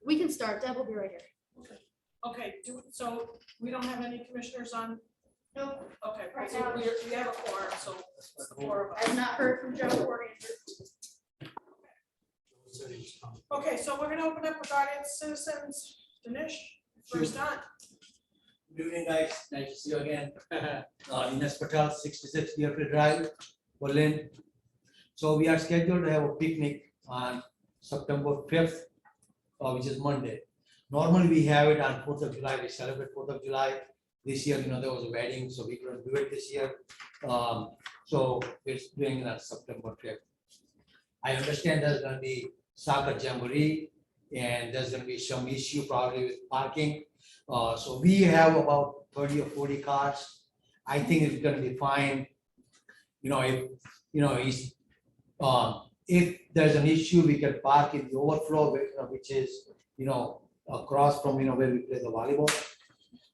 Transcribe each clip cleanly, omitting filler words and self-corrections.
We can start. Deb will be right here. Okay, so we don't have any commissioners on? Nope. Okay, Right so now. we have a quorum, so it's the four of I have us. not heard from Joe or Andrew. Okay, so we're gonna open up regarding citizens. Dinesh, first on. Good evening, guys. Nice to see you again. Ines Patel, 66 Deerfield Drive, Berlin. So we are scheduled to have a picnic on September 5th, which is Monday. Normally we have it on 4th of July. We celebrate 4th of July. This year, there was a wedding, so we couldn't do it this year. So we're doing it on September 5th. I understand there's going to be soccer jamboree, and there's going to be some issue probably with parking. So we have about 30 or 40 cars. I think it's going to be fine. If there's an issue, we can park in the overflow, which is, across from, where we play the volleyball.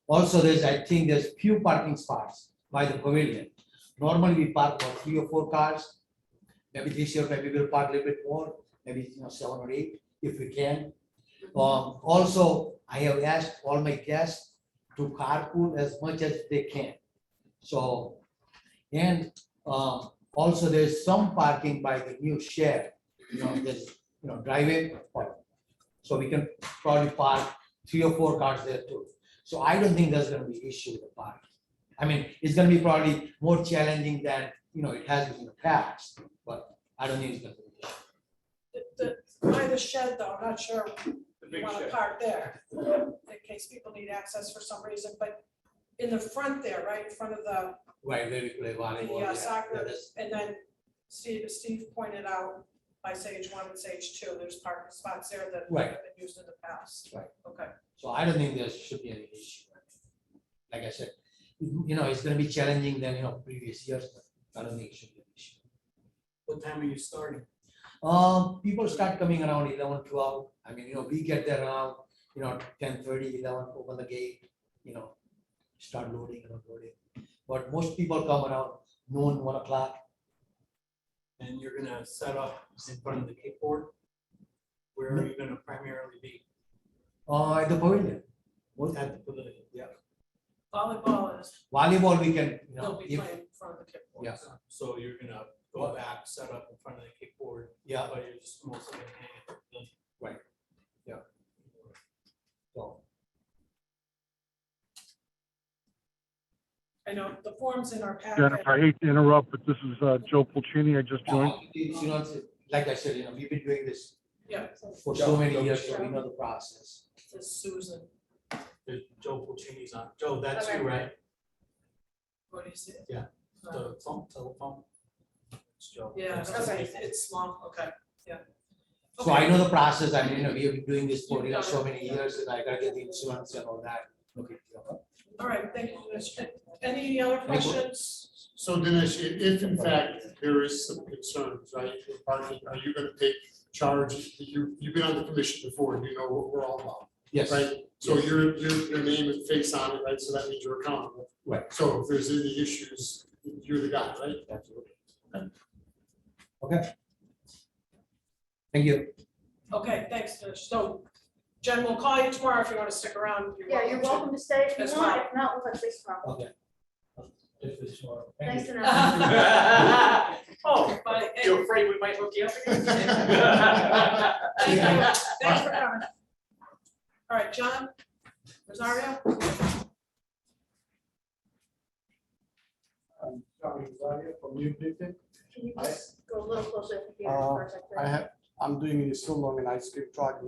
Also, I think there's few parking spots by the pavilion. Normally we park about 3 or 4 cars. Maybe this year, maybe we'll park a little bit more, maybe 7 or 8 if we can. Also, I have asked all my guests to carpool as much as they can. So, and also there's some parking by the new shed, there's, driveway. So we can probably park 3 or 4 cars there too. So I don't think there's gonna be issue with the parking. I mean, it's gonna be probably more challenging than, it has been in the past, but I don't think it's gonna be. By the shed though, I'm not sure you want to park there, in case people need access for some reason, but in the front there, right, in front of the Right, where we play volleyball. soccer, and then Steve pointed out by stage 1 and stage 2, there's parking spots there that Right. have been used in the past. Right. Okay. So I don't think there should be any issue. Like I said, it's gonna be challenging than, previous years, but I don't think it should be an issue. What time are you starting? People start coming around 11, 12. I mean, we get there around, 10:30, 11, open the gate, start loading and unloading. But most people come around noon, 1 o'clock. And you're gonna set up in front of the kickboard? Where are you gonna primarily be? At the pavilion. At the pavilion? Yeah. Volleyball is, Volleyball, we can, they'll be if, playing in front of the kickboard. Yeah. So you're gonna go back, set up in front of the kickboard, yeah, but you're just mostly gonna hang at the pavilion. so, I know the forms in our packet. Jennifer, I hate to interrupt, but this is Joe Pulcini. I just joined. like I said, we've been doing this Yeah, for so many years, so we know the process. this is Susan. There's Joe Pulcini's on. Joe, that's Okay. you, right? What is it? Yeah. The phone, telephone. It's Joe. Yeah, That's okay. it's long, okay, yeah. So I know the process. I mean, we have been doing this for so many years, and I gotta get the insurance and all that. Okay. All right, thank you. Any other questions? So Dinesh, if in fact there is some concerns, right, with parking, are you gonna take charge? You've been on the commission before, you know what we're all about, Yes. right? So Yes. your name and face on it, right, so that means you're accountable. Right. So if there's any issues, you're the guy, right? Absolutely. Okay. Thank you. Okay, thanks, Dinesh. So Jen, we'll call you tomorrow if you want to stick around. Yeah, you're welcome to stay if you As want. well. If not, we'll touch base tomorrow. Okay. Thank Thanks, you. Dinesh. Oh, but. You're afraid we might hook you up again? Thank you. Thanks for coming. All right, John, Rosario? From New Britain. Can you just go a little closer to the computer for a second? I'm doing it so long an ice cream truck,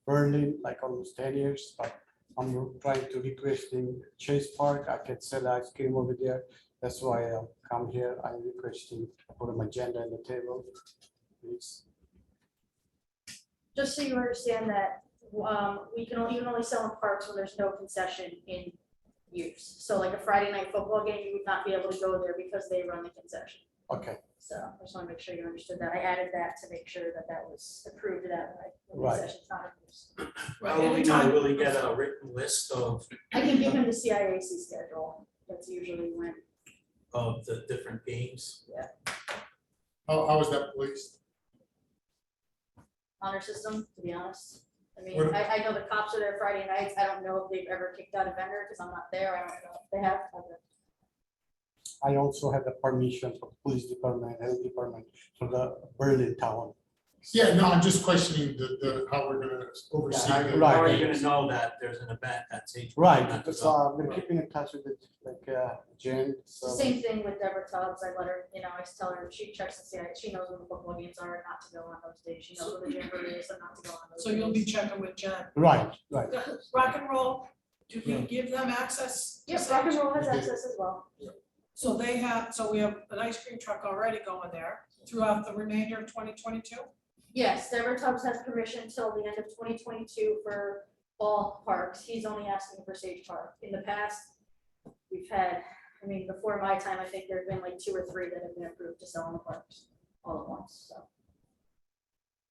Berlin, like almost 10 years, but I'm trying to requesting Chase Park. I can sell ice cream over there. That's why I come here. I'm requesting put my agenda on the table, please. Just so you understand that, you can only sell in parks when there's no concession in use. So like a Friday night football game, you would not be able to go there because they run the concession. Okay, So I just want to make sure you understood that. I added that to make sure that that was approved that way. The Right. concession's not in use. How will we know, will he get a written list I can give him the CIAC schedule. That's usually when, of the different games? How is that policed? honor system, to be honest. I mean, What- I know the cops are there Friday nights. I don't know if they've ever kicked out a vendor because I'm not there. I don't know if they have. I also have the permission from police department, health department for the Berlin town. Yeah, no, I'm just questioning how we're gonna oversee. How the- how are you gonna know that there's an event that's each? Right, so I'm gonna keep in touch with it, like, Jen, so. Same thing with Deborah Tubbs. I let her, I tell her, she checks and see, she knows when the football games are and not to go on those days. She knows when the jamboree is and not to go on those. So you'll be days. checking with Jen. Right. Rock and Roll, do we give them access? to Yes, rock and stage? roll has Okay. access as well. So we have an ice cream truck already going there throughout the remainder of 2022? Yes, Deborah Tubbs has permission till the end of 2022 for all parks. He's only asking for Sage Park. In the past, we've had, before my time, I think there've been like 2 or 3 that have been approved to sell in the parks all at once, so.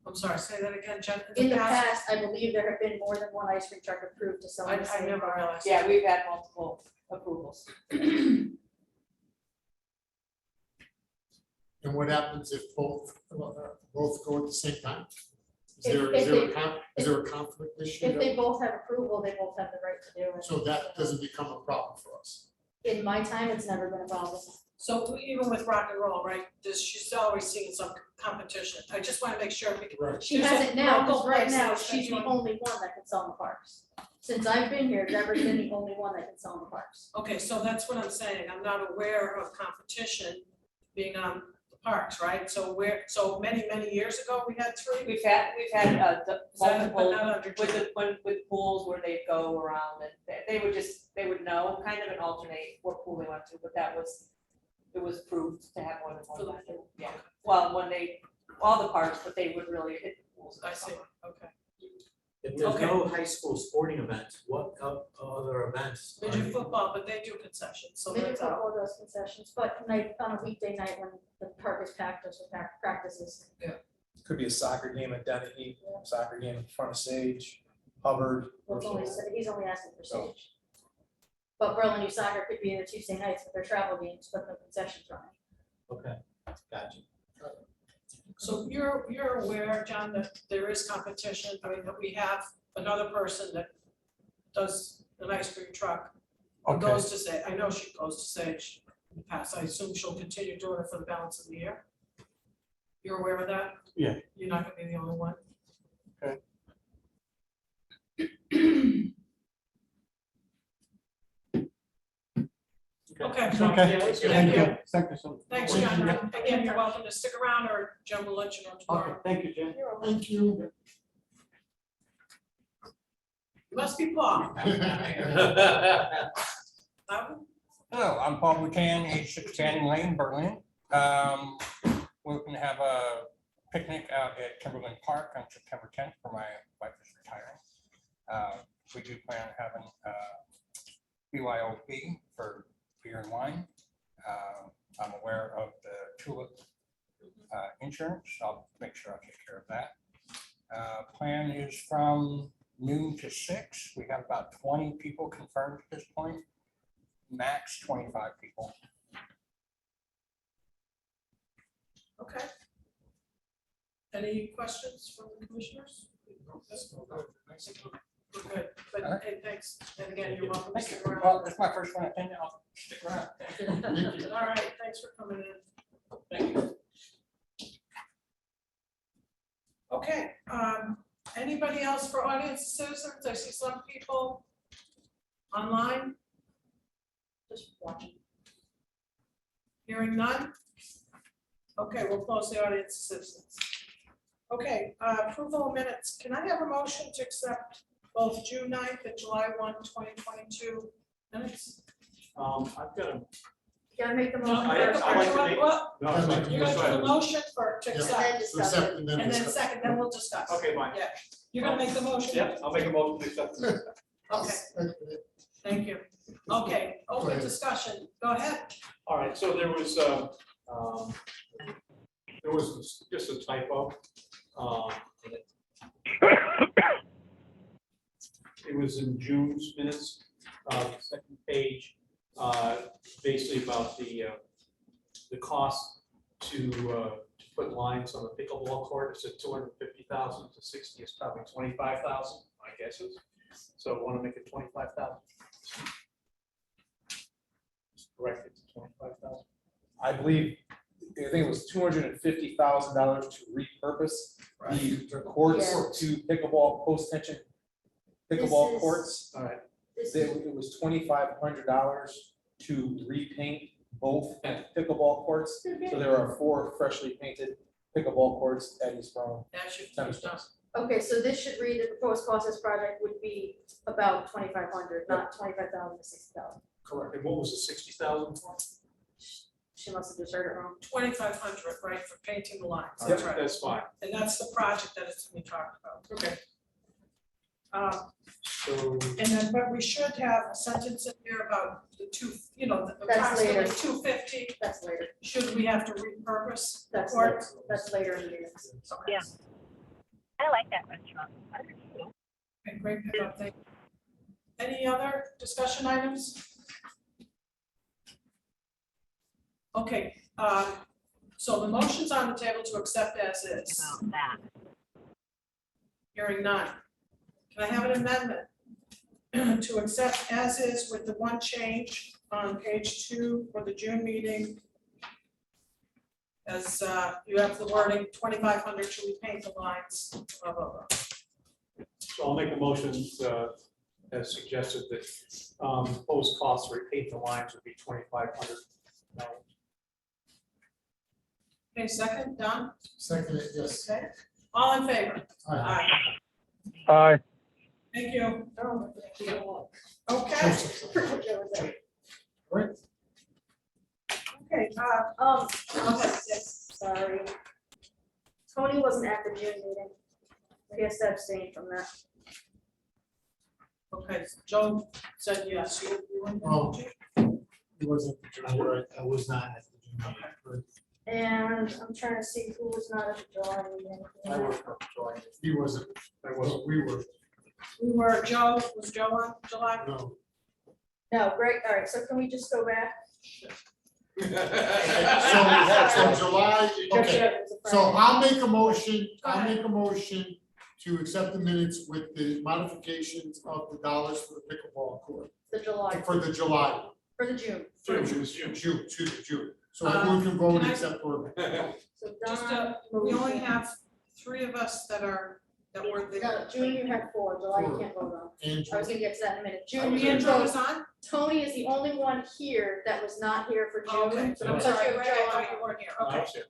I'm sorry, say that again, Jen. In the past, I believe there have been more than one ice cream truck approved to sell. in the I same never park. realized. Yeah, we've had multiple approvals. And what happens if both go at the same time? Is If- there, if is there they- is there a conflict issue? If they both have approval, they both have the right to do it. So that doesn't become a problem for us. In my time, it's never been a problem. So even with Rock and Roll, right, she's always seeing some competition. I just want to make sure. because Right. She there's hasn't a now, local because right place now, that she's the you- only one that can sell in the parks. Since I've been here, Deborah's been the only one that can sell in the parks. Okay, so that's what I'm saying. I'm not aware of competition being on the parks, right? So many years ago, we had 3. We've had But multiple, not under with Jen. with pools where they go around and they would know kind of and alternate what pool they went to, but it was proved to have more than one vendor. Yeah, well, all the parks, but they would really hit the pools. I see, okay. If there's no high school sporting events, what other events? are Midget you- football, but they do concessions, so Maybe that's out. football does concessions, but on a weekday night when the park is packed, those are practices. Could be a soccer game at Dennehy, soccer game in front of Sage, Hubbard. Well, he's only asking for Sage. But Berlin Youth Soccer could be in the Tuesday nights with their travel games, but no concessions running. Okay, gotcha. So you're aware, John, that there is competition, that we have another person that does an ice cream truck. Or Okay. goes to Sage, I know she goes to Sage in the past, I assume she'll continue doing it for the balance of the year. You're aware of that? Yeah. You're not gonna be the only one? Okay. Okay. Okay. Thank you. Thank you so much. Thanks, John. Again, you're welcome to stick around, or Jen will let you know Okay, tomorrow. thank you, Jen. Thank you. You must be Paul. Hello, I'm Paul Boutan, 86 Canning Lane, Berlin. We're going to have a picnic out at Timberland Park on September 10th for my wife is retiring. We do plan on having BYOB for beer and wine. I'm aware of the TULIP insurance. I'll make sure I take care of that. Plan is from noon to 6. We have about 20 people confirmed at this point. Max 25 people. Okay. Any questions from the commissioners? We're good, but All right. hey, thanks, and again, you're welcome to Thank you. stick around. Well, this is my first one. I think I'll stick around. All right, thanks for coming in. Thank you. Okay, anybody else for audience citizens? I see some people online, Just watching. hearing none. Okay, we'll close the audience citizens. Okay, approval of minutes. Can I have a motion to accept both June 9th and July 1, 2022 minutes? I've got a. You gotta make the No, motion I- first. I like to make- Well, No, it's fine. you're gonna do the motion for, to Yeah. accept, And then discuss it. Accept and then and then discuss. second, then we'll discuss. Okay, fine. Yeah, you're gonna make the motion? Yep, I'll make a motion to accept this. Okay, thank you. Okay, Go open ahead. discussion, go ahead. All right, so there was just a typo. It was in June's minutes, second page, basically about the cost to put lines on the pickleball court. It's at $250,000. 50,000 to 60 is probably 25,000, my guess is. So want to make it 25,000. Correct it to 25,000. I believe, I think it was $250,000 to repurpose the courts Yeah. to pickleball, post-tension pickleball This is- courts. All right. This It is, it was $2,500 to repaint both pickleball courts. So there are 4 freshly painted pickleball courts at East Rome That should be tennis done. courts. okay, so this should read the proposed cost of this project would be about 2,500, not 25,000 to 60,000. Correct. And what was the 60,000 for? She must have just heard it wrong. 2,500, right, for painting the lines, Yep, that's right. that's fine. And that's the project that it's being talked about. Okay. So And then, but we should have a sentence in here about the two, the That's approximately later. 250, That's later. should we have to repurpose the That's court? later. That's later in the meeting. Okay. Yeah. I like that restaurant. Okay, great pickup, thank you. Any other discussion items? Okay, so the motion's on the table to accept as is. About that. Hearing none. Can I have an amendment to accept as is with the one change on page 2 for the June meeting? As you have the wording, 2,500 to repaint the lines, blah, blah, blah. So I'll make a motion as suggested that proposed costs to repaint the lines would be 2,500. Okay, second, Don? Second, yes. Okay, all in favor? Aye. Aye. Thank you. Oh, Okay, okay, go ahead, yes, sorry. Tony wasn't at the June meeting. I guess I abstained from that. okay, Joe said yes, you weren't. Oh. It wasn't. I was not at the June meeting. And I'm trying to see who was not at the July meeting. I worked for July. He wasn't. I wasn't. We were. We were, Joe, was Joe on July? No. No, great, all right, so can we just go back? So July, okay, so I'll make a motion, to accept the minutes with the modifications of the dollars for the pickleball court, The July, for the July, for the June. June. So everyone can vote and accept or. So Just, Don. We only have 3 of us that were there. No, June you had 4, July you can't vote on. And I was gonna get to that in a minute. June, Leandro was on? Tony is the only one here that was not here for Oh, okay, June. So I'm I'm sorry, sorry, right, I thought you weren't here, okay, Okay.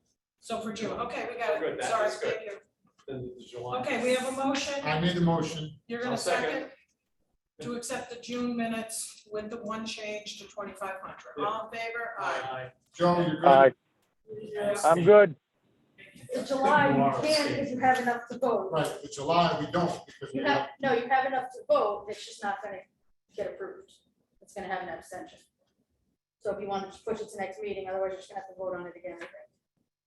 so for June, okay, we got Good, it, that sorry, is good. thank you. Then the July. Okay, we have a motion, I made the motion. you're gonna I'll second. second to accept the June minutes with the one change to 2,500. Yeah. All in favor? Aye. Joe, you're good? Aye. I'm good. The July you can because you have enough to vote. Right, but July we don't, because we You have, have, no, you have enough to vote, it's just not gonna get approved. It's gonna have an abstention. So if you want to push it to next meeting, otherwise you're just gonna have to vote on it again, I think.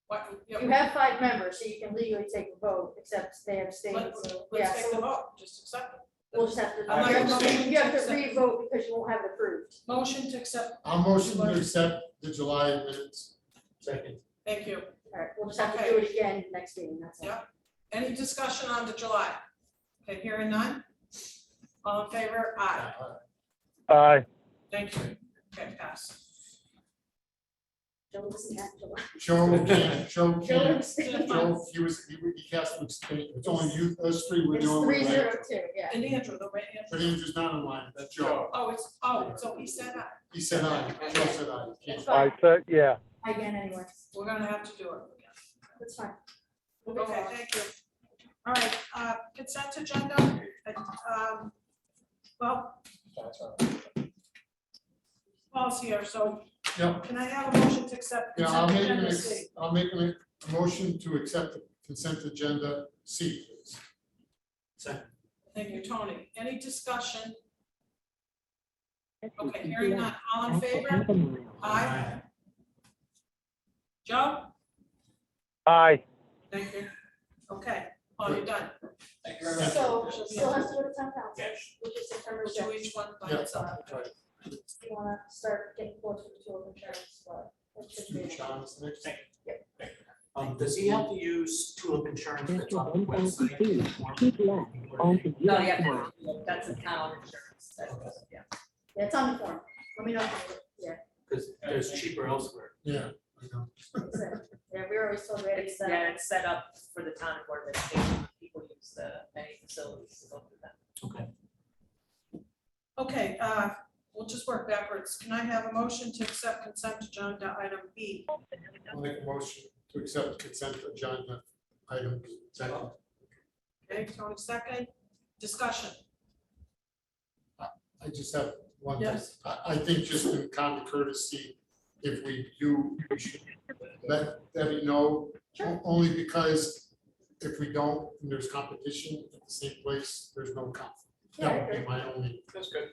What, yeah, You have 5 members, so you can legally take a vote, except they abstain, so, yeah, let's take the so vote, just accept it. we'll just have to, I'm not gonna vote. you have to re-vote because you won't have it approved. Motion to accept, I'll motion to accept the July minutes. Second. thank you. All right, we'll just have to do it again next meeting, that's all. Yeah. Any discussion on the July? Okay, hearing none? All in favor? Aye. Aye. Thank you. Okay, pass. Joe wasn't at July. Joe Joe can't, abstained. Joe, he cast to abstain, it's only you, us 3, we're It's the only. 302, yeah. And Andrew, the right Andrew. But Andrew's not in line, that's Joe. Oh, so he said aye. He said aye, Joe said aye. It's I fine, said, yeah. again anyways, We're gonna have to do it again. that's fine. We'll go Okay, on. thank you. All right, consent agenda. Well, That's right. Paul's here, so Yep. can I have a motion to accept? Yeah, consent agenda C? I'll make a motion to accept the consent agenda C, please. Thank you, Tony. Any discussion? Okay, hearing none. All in favor? Aye. Joe? Aye. Thank you. Okay, Paul, you're done. Thank you very much. So, still has to go to town council, which is September We'll do 6th. each one by Yeah. itself. You wanna start getting close to the 2 of insurance, but. it should be- Sean is next. Does he have to use Tulip Insurance that's on the website? No, yeah, that's a town insurance, yeah. Yeah, it's on the form. Let me know. Yeah, Because there's cheaper elsewhere. Yeah, I know. that's it. Yeah, we were always told we had to It's, set yeah, up. it's set up for the town board of education, people use many facilities to go through that. Okay, we'll just work backwards. Can I have a motion to accept consent agenda item B? I'll make a motion to accept consent agenda item B. Second. Okay, Tony, second. Discussion. I just have one thing. Yes. I think just in common courtesy, if we do, we should let Debbie know. Only because if we don't, and there's competition at the same place, there's no conflict. Yeah, I That would agree. be my only, That's good.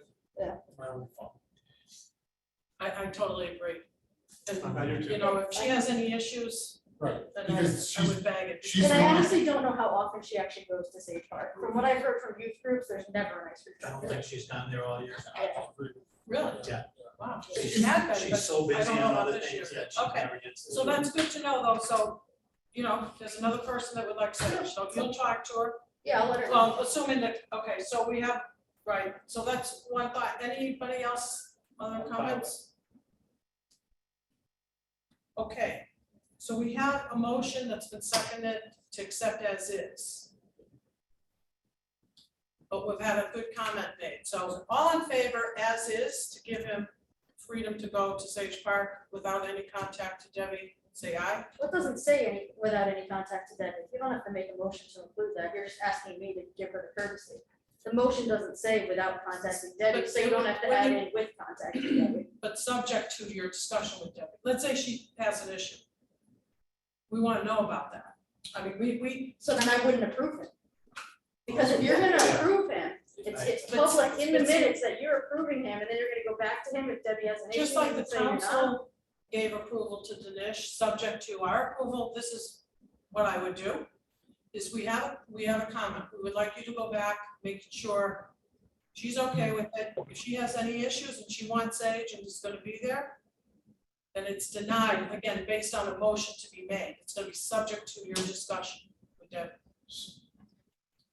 my only thought. I totally agree. I do And, too. you know, if she has any issues, Right, then because I would bag it. she's And I the one- honestly don't know how often she actually goes to Sage Park. From what I've heard from youth groups, there's never an ice cream I don't truck. think she's down there all year. Really? Yeah. Wow. She's She had been, she's but so I busy don't know on about other this things year. that she Okay. never gets. to So do. that's good to know though, so, you know, there's another person that would like Sage, so you'll talk to her. Yeah, I'll let her know. Well, assuming that, okay, so we have, right, so that's one thought. Anybody else, other comments? Okay, so we have a motion that's been seconded to accept as is. But we've had a good comment made, so all in favor as is to give him freedom to go to Sage Park without any contact to Debbie, say aye. What doesn't say any, without any contact to Debbie? You don't have to make a motion to include that. You're just asking me to give her the courtesy. The motion doesn't say without contacting Debbie, But so you don't have to add in with contacting Debbie. But subject to your discussion with Debbie. Let's say she has an issue. We want to know about that. I mean, we, So then I wouldn't approve him. Because if you're gonna approve him, it's But- public in the but- minutes that you're approving him, and then you're gonna go back to him if Debbie has an issue. just like the and say you're not. council gave approval to Dinesh, subject to our approval, this is what I would do. Is we have a comment. We would like you to go back, making sure she's okay with it. If she has any issues and she wants Sage and is gonna be there, then it's denied, again, based on a motion to be made. It's gonna be subject to your discussion with Debbie.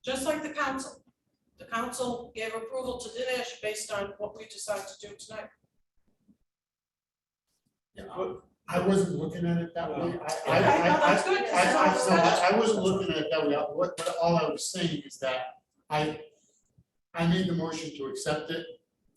Just like the council. The council gave approval to Dinesh based on what we decided to do tonight. I wasn't looking at it that way. Okay, no, that's good. I wasn't looking at it that way. What all I was saying is that I made the motion to accept it.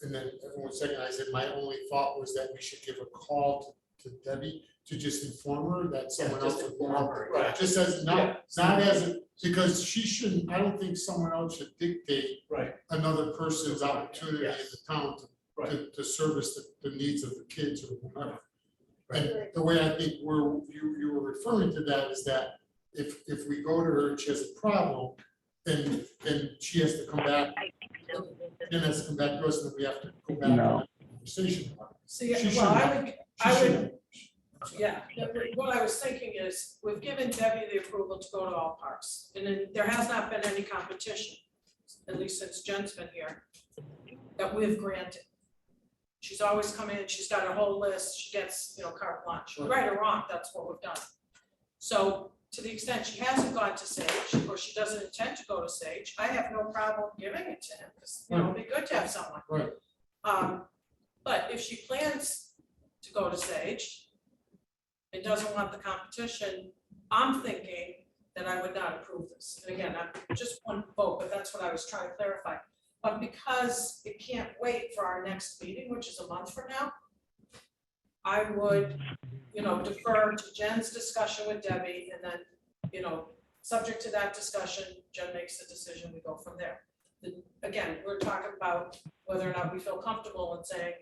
And then everyone second, I said, my only thought was that we should give a call to Debbie to just inform her that someone else would be on. Right. Just as, not as, a because she shouldn't, I don't think someone else should dictate Right. another person's opportunity in Yes. the town Right. to service the needs of the kids or whatever. And the way I think you were referring to that is that if we go to her and she has a problem, then she has to come back, then has to come back to us, and then we have to go back to No. the conversation. See, She well, shouldn't. I She would, shouldn't. yeah, what I was thinking is, we've given Debbie the approval to go to all parks, and then there has not been any competition, at least since Jen's been here, that we've granted. She's always come in, she's got a whole list, she gets, carte blanche, right or wrong, that's what we've done. So, to the extent she hasn't gone to Sage, or she doesn't intend to go to Sage, I have no problem giving it to him, because, it'd be good to have someone. Right. But if she plans to go to Sage and doesn't want the competition, I'm thinking that I would not approve this. And again, I'm just one vote, but that's what I was trying to clarify. But because it can't wait for our next meeting, which is a month from now, I would, defer to Jen's discussion with Debbie, and then, subject to that discussion, Jen makes the decision, we go from there. Again, we're talking about whether or not we feel comfortable in saying,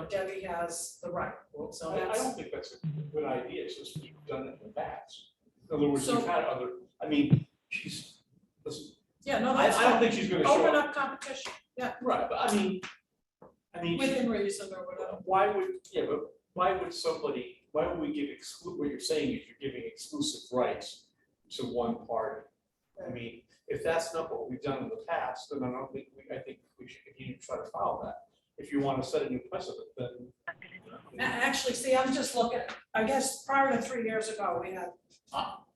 Debbie has the right. So I that's, don't think that's a good idea, it's just we've done it in the past. In other words, So- we've had other, she's, listen, yeah, no, I that's don't fine. think she's gonna show Open up. up competition, Right, but I mean, within reason or whatever. why would we give what you're saying is you're giving exclusive rights to one party? I mean, if that's not what we've done in the past, then I think we should continue to try to follow that. If you want to set a new precedent, then Actually, see, I'm just looking, I guess prior to 3 years ago, we had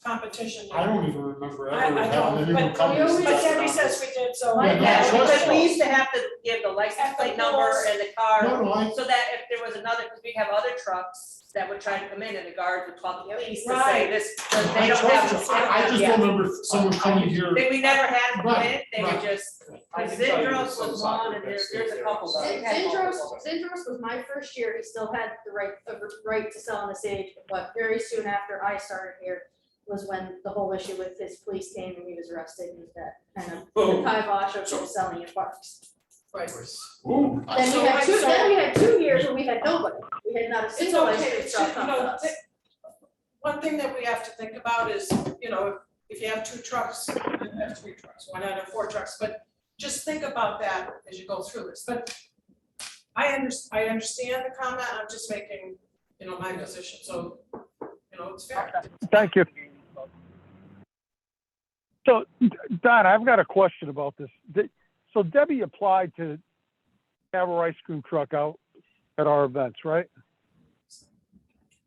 competition. I don't even remember I ever don't, having anyone but come and always- but discuss Debbie it. says we did, so. Mine Yeah, no, Yeah, trust because we us. used to have to give the license At the plate number polls. and the car, No, no, so that if there was another, because we'd have other trucks that would try to come in and the guards would call the police to say Right. this, I they don't trust have. you. I just Yeah. don't remember someone coming here. We never had them come in, they were Right, just, I because can tell you Zindros there's some was soccer one and events there's a there. couple. though. We had Zindros, multiple. Zindros was my first year, he still had the right to sell on the stage, but very soon after I started here was when the whole issue with his police came and he was arrested and that kind of the Oh. kibosh of him selling in parks. Right. Ooh. Then we had 2 years where we had nobody, we had not a It's single ice okay, cream it's truck just, come to us. one thing that we have to think about is, if you have 2 trucks, you have 3 trucks, why not have 4 trucks, but just think about that as you go through this, but I understand the comment, I'm just making, my position, so, it's fair. Thank you. So, Don, I've got a question about this. So Debbie applied to have her ice cream truck out at our events, right?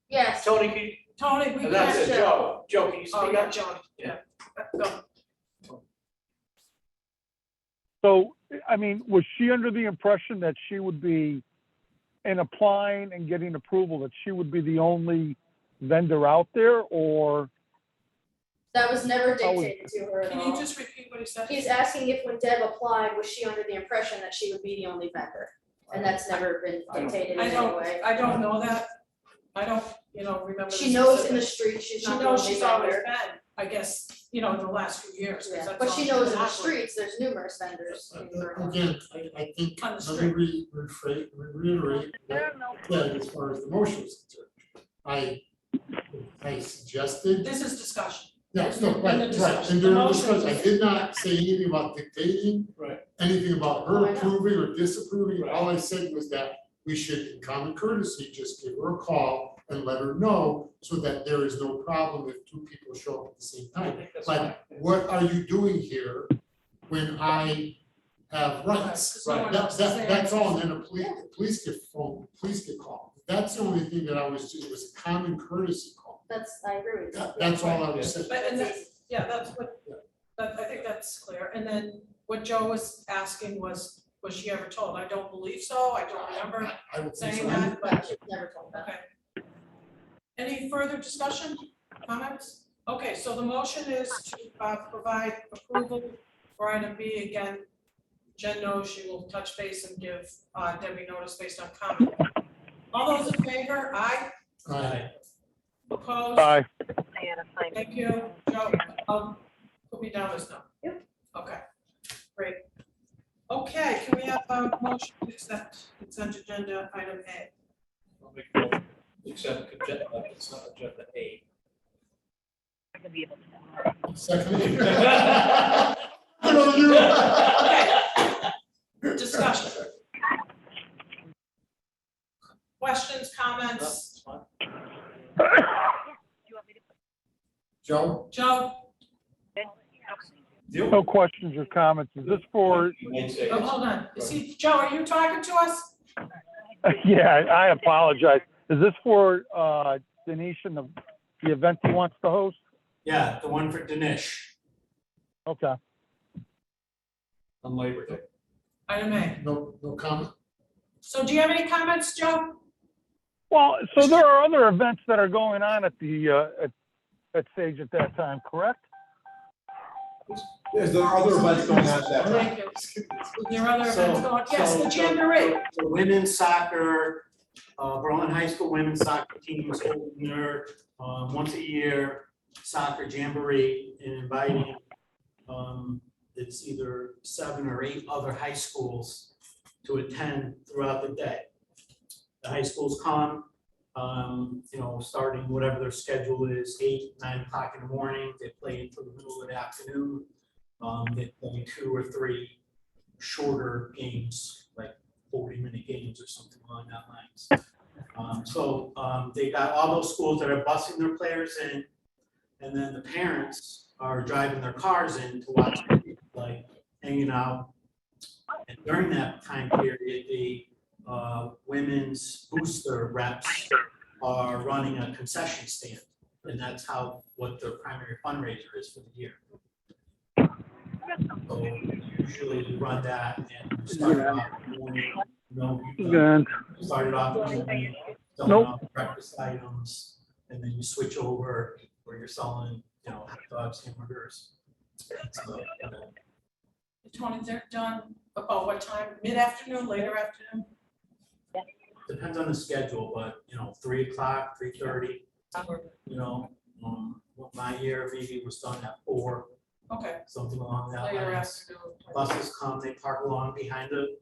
Yes, Tony, can you, Tony, we that's can't, it, Joe, Joe, can you oh, speak yeah, up? John, Yeah. Go. So, I mean, was she under the impression that she would be, in applying and getting approval, that she would be the only vendor out there, or? that was never dictated to her at Can you all. just repeat what he said? He's asking if when Deb applied, was she under the impression that she would be the only vendor? And that's never been dictated in I any way. don't know that, I don't, remember. She the knows in the specifics. street, she's She not the knows only she's always vendor. been, I guess, in the last few years, 'cause Yeah, that's but all she she's knows in been the operating. streets, there's numerous vendors in Vermont. Again, I think, On the let me reiterate that, as far as the motion is concerned. I suggested, This is discussion. yes, no, In the right, discussion. and during the The discussion, motion. I did not say anything about dictating. Right. Anything about Oh, her I know. approving or disapproving, Right. all I said was that we should, in common courtesy, just give her a call and let her know, so that there is no problem if 2 people show up at the same I time. think that's fine. But what are you doing here when I have rights? Right, 'cause no one else is there. That's all, and then the police get phone, police get called. That's the only thing that I was, it was a common courtesy call. I agree with you. That's all I was saying. But, and that's, that's what, I think that's clear, and then what Joe was asking was she ever told? I don't believe so, I don't remember I would think saying so. that, No, but, she's never told that. okay. Any further discussion, comments? Okay, so the motion is to provide approval for item B. Again, Jen knows she will touch base and give Debbie notice based on comment. All those in favor, aye? Opposed? Aye. Thank you, Joe. Put me down as no. Yep. Okay, great. Okay, can we have a motion to accept consent agenda item A? I'll make a motion to accept consent agenda A. Second. Good on you. Okay. Discussion. Questions, comments? That's fine. Joe? Joe? No questions or comments. Is this for, Oh, hold on. Joe, are you talking to us? yeah, I apologize. Is this for Denise and the event he wants to host? Yeah, the one for Dinesh. Okay. On Labor Day. Item A. No comment? So do you have any comments, Joe? Well, so there are other events that are going on at the, at Sage at that time, correct? There are other events going on at that time. Thank you. Is there other So- events going? Yes, the so- jamboree. So women's soccer, Berlin High School women's soccer team is holding their once a year soccer jamboree and inviting, it's either 7 or 8 other high schools to attend throughout the day. The high schools come, starting whatever their schedule is, 8, 9 o'clock in the morning, they play until the middle of the afternoon. They play 2 or 3 shorter games, like 40-minute games or something along that lines. They got all those schools that are busing their players in, and then the parents are driving their cars in to watch them play, hanging out. And during that time period, they women's booster reps are running a concession stand. And that's what their primary fundraiser is for the year. So usually you run that and you start off, started off selling off breakfast items, and then you switch over where you're selling, hot dogs, hamburgers. So, The 23rd, John, about what time? Mid-afternoon, later afternoon? depends on the schedule, but 3 o'clock, 3:30, my year maybe was done at 4, Okay, something along that later lines. afternoon. Buses come, they park along behind the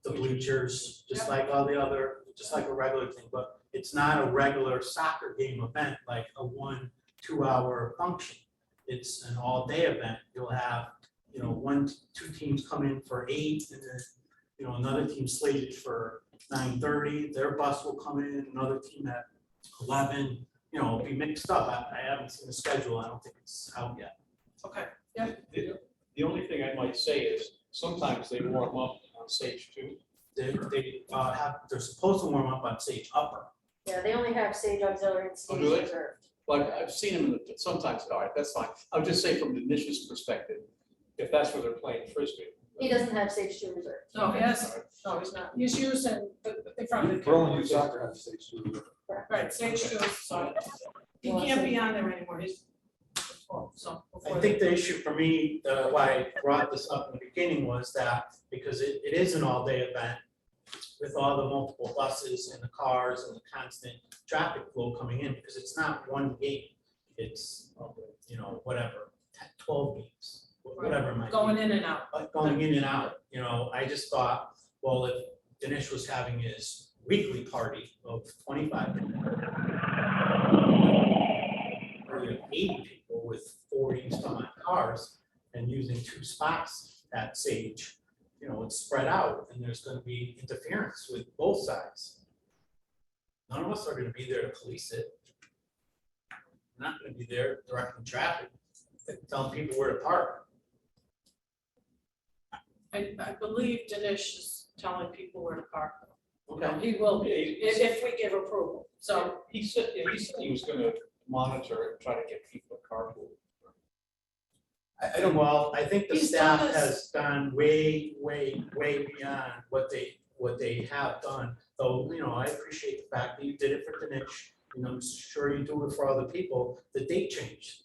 bleachers, just like all the other, just like a regular thing, but it's not a regular soccer game event, like a 1-2 hour function. It's an all-day event. You'll have, 1-2 teams come in for 8, and then, another team slated for 9:30, their bus will come in, another team at 11, it'll be mixed up. I haven't seen the schedule. I don't think it's out yet. Okay, The only thing I might say is sometimes they warm up on stage 2. They're supposed to warm up on stage upper. Yeah, they only have stage auxiliary and stage do they? reserve. But I've seen them sometimes, all right, that's fine. I would just say from the Nish's perspective, if that's where they're playing frisbee. He doesn't have stage 2 reserve. no, yes, no, he's not. He's using in front of the. Berlin Youth Soccer has stage 2. Right, stage 2, so he can't be on there anymore. He's, so. I think the issue for me, why I brought this up in the beginning was that because it is an all-day event with all the multiple buses and the cars and the constant traffic flow coming in, because it's not one game. It's, whatever, 12 games, whatever it might be. Going in and out. Going in and out, I just thought, well, if Dinesh was having his weekly party of 25 people, or 80 people with 40 some odd cars and using 2 spots at Sage, it's spread out and there's going to be interference with both sides. None of us are going to be there to police it. We're not going to be there directing traffic, telling people where to park. I believe Dinesh is telling people where to park. Okay. He will be, if we give approval, so. He said he was gonna monitor and try to get people to carpool. Well, I think the He's staff done this. has done way beyond what they have done. So, I appreciate the fact that you did it for Dinesh, I'm sure you do it for other people. The date changed.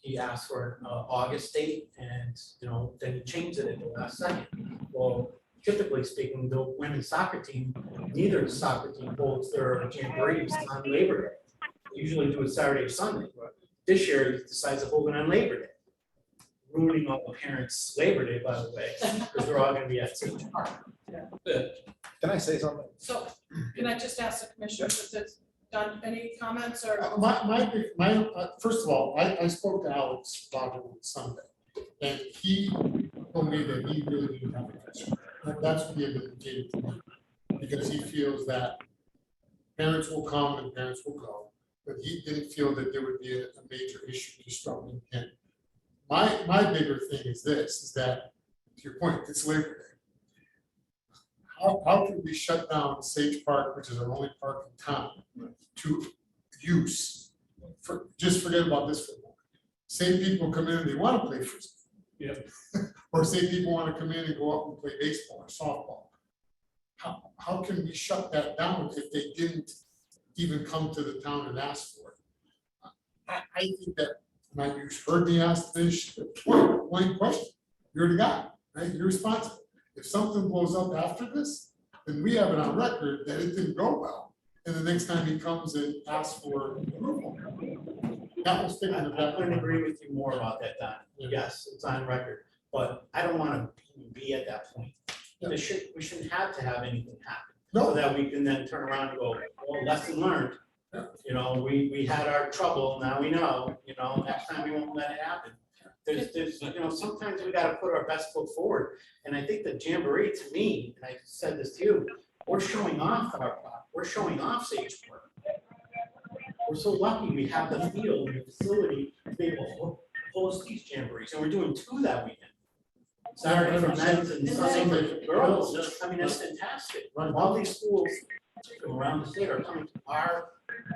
He asked for an August date and, then he changed it at the last second. Well, typically speaking, the women's soccer team, neither soccer team holds their jamborees on Labor Day. They usually do it Saturday or Sunday. This year, he decides to hold it on Labor Day. Ruining all the parents' Labor Day, by the way, because they're all gonna be at Sage Park. Can I say something? So, can I just ask the commissioner, if it's done, any comments or? First of all, I spoke to Alex about it on Sunday, and he told me that he really didn't have a concern. That's what he had indicated to me, because he feels that parents will come and parents will go, but he didn't feel that there would be a major issue disrupting him. My bigger thing is this, is that, to your point, it's Labor Day. How can we shut down Sage Park, which is our only park in town, to use? Just forget about this for a moment. Say people come in and they want to play frisbee. Yeah. Or say people want to come in and go up and play baseball or softball. How can we shut that down if they didn't even come to the town and ask for it? I think that, now you heard me ask this, one question, you already got it, right? You're responsible. If something blows up after this, then we have it on record that it didn't go well. And the next time he comes and asks for approval. That was thinking of I that. couldn't agree with you more about that, Don. Yes, it's on record, but I don't want to be at that point. We shouldn't have to have anything happen. So that we can then turn around and go, well, lesson learned. We had our trouble, now we know, next time we won't let it happen. There's sometimes we gotta put our best foot forward. And I think the Jamboree, to me, and I said this to you, we're showing off we're showing off Sage Park. We're so lucky we have the field and the facility to be able to host these Jamborees, and we're doing 2 that weekend. Saturday for men's and And Sunday then- for girls. I mean, that's fantastic. Right. All these schools around the state are coming to our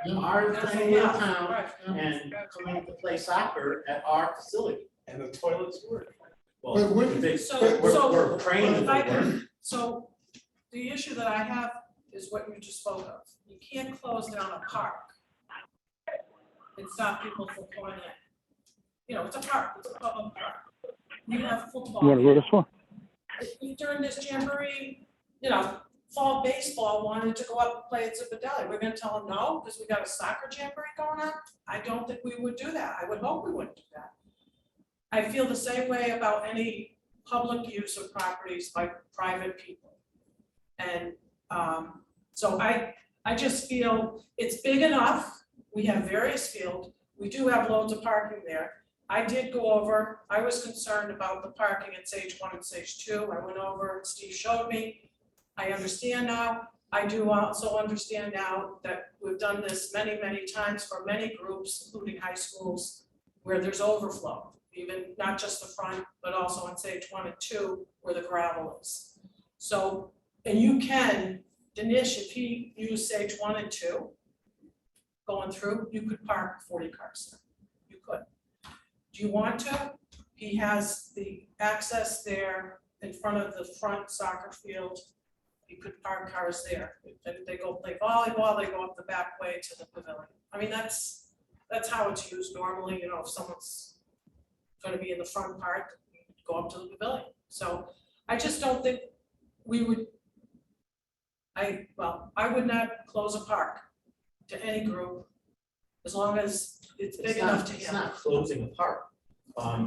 That's tiny little town right. and coming to play soccer at our facility. And the toilets work. Well, But what- they, So- we're training If them I to work. can- So the issue that I have is what you just spoke of. You can't close down a park and stop people from going in. You know, it's a park, it's a public park. You have football. You want to go this one? If during this jamboree, you know, fall baseball wanted to go up and play at Zipadelli, we're gonna tell them no, because we got a soccer jamboree going on? I don't think we would do that. I would hope we wouldn't do that. I feel the same way about any public use of properties by private people. And, so I just feel it's big enough. We have various fields. We do have loads of parking there. I did go over, I was concerned about the parking at Stage 1 and Stage 2. I went over and Steve showed me. I understand now. I do also understand now that we've done this many, many times for many groups, including high schools, where there's overflow, even not just the front, but also on Stage 1 and 2 where the gravel is. So, and you can, Dinesh, if he used Stage 1 and 2 going through, you could park 40 cars there. You could. Do you want to? He has the access there in front of the front soccer field. You could park cars there. If they go play volleyball, they go up the back way to the pavilion. I mean, that's how it's used normally, you know, if someone's gonna be in the front part, you go up to the pavilion. So I just don't think we would, I would not close a park to any group as long as it's big enough to It's handle. not closing a park.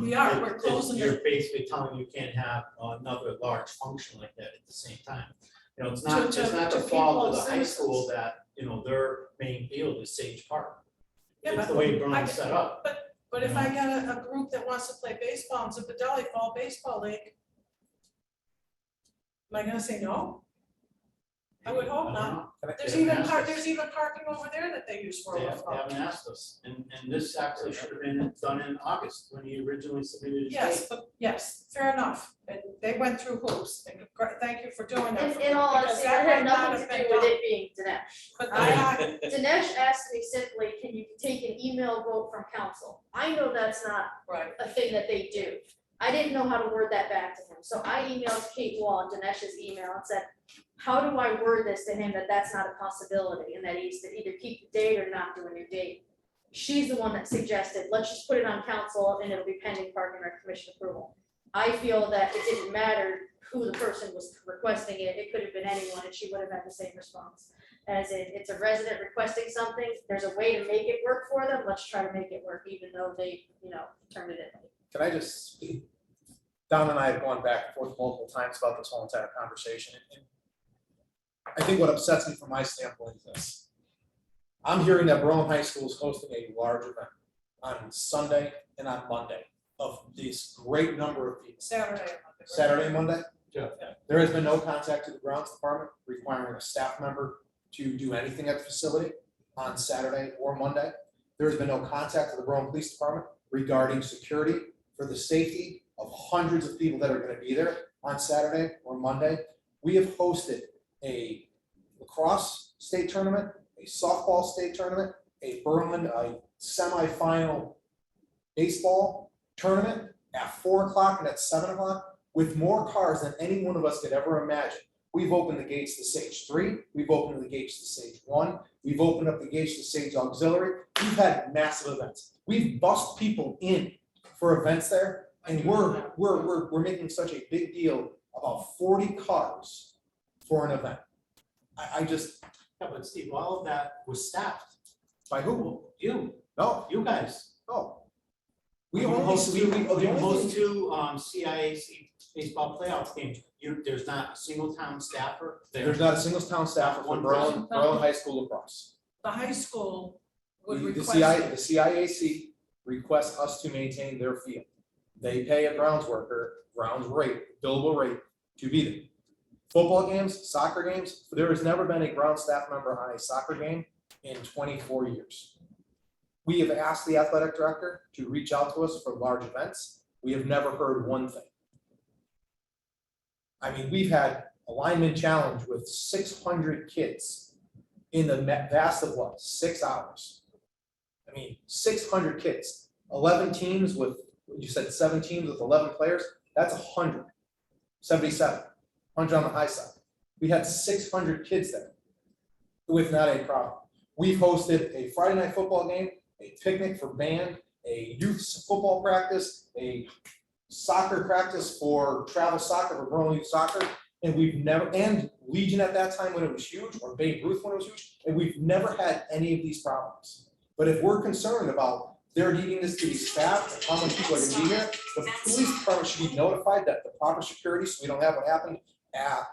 We are, we're closing You're it. basically telling you can't have another large function like that at the same time. You know, it's To- not, to- it's not to the fault of people, the high school citizens. that, you know, their main field is Sage Park. Yeah, It's but the way I Brown's get- set up. But if I get a group that wants to play baseball in Zipadelli Fall Baseball League, am I gonna say no? I would hope I don't not. know. There's They haven't even asked us. there's even parking over there that they use for They overflow. haven't asked us, and this actually should have been done in August when you originally submitted it. Yes, but yes, fair enough. And they went through hoops. And thank you for doing that. for me, In all because honesty, that that had might not nothing have to been do with done. it being Dinesh. But I- Dinesh asked me simply, can you take an email vote from council? I know that's not Right. a thing that they do. I didn't know how to word that back to him, so I emailed Kate Wall, Dinesh's email, and said, how do I word this to him that that's not a possibility, and that he's to either keep the date or not do a new date? She's the one that suggested, let's just put it on council and it'll be pending parking rec commission approval. I feel that it didn't matter who the person was requesting it, it could have been anyone, and she would have had the same response. As in, it's a resident requesting something, there's a way to make it work for them, let's try to make it work, even though they, turned it in. Can I just speak? Don and I have gone back and forth multiple times about this whole entire conversation. And I think what upsets me from my standpoint is this. I'm hearing that Berlin High School is hosting a large event on Sunday and on Monday of this great number of people. Saturday and Monday? Yeah. There has been no contact to the grounds department requiring a staff member to do anything at the facility on Saturday or Monday. There has been no contact to the Berlin Police Department regarding security for the safety of hundreds of people that are gonna be there on Saturday or Monday. We have hosted a lacrosse state tournament, a softball state tournament, a Berlin, semifinal baseball tournament at 4 o'clock and at 7 o'clock with more cars than any one of us could ever imagine. We've opened the gates to Stage 3, we've opened the gates to Stage 1, we've opened up the gates to Stage Auxiliary. We've had massive events. We've bussed people in for events there, and we're making such a big deal about 40 cars for an event. I just, Yeah, but Steve, all of that was staffed. by who? You guys. No. We You only, host we, two, the you only host thing- two CIAC baseball playoff games. There's not a single town staffer there. there's not a single town staffer for One Berlin High School lacrosse. The high school would The request. the CIAC requests us to maintain their field. They pay a grounds rate, billable rate to be there. Football games, soccer games, there has never been a ground staff member on a soccer game in 24 years. We have asked the athletic director to reach out to us for large events. We have never heard one thing. I mean, we've had a lineman challenge with 600 kids in the vast of what, 6 hours? I mean, 600 kids, 11 teams with, you said 7 teams with 11 players, that's 100, 77, 100 on the high side. We had 600 kids there with not a problem. We've hosted a Friday night football game, a picnic for band, a youth football practice, a soccer practice for travel soccer, for Berlin Youth Soccer, and we've never, and Legion at that time when it was huge, or Babe Ruth when it was huge, and we've never had any of these problems. But if we're concerned about there needing this to be staffed, and how many people are gonna be here, the police department should be notified that the proper security, so we don't have what happened at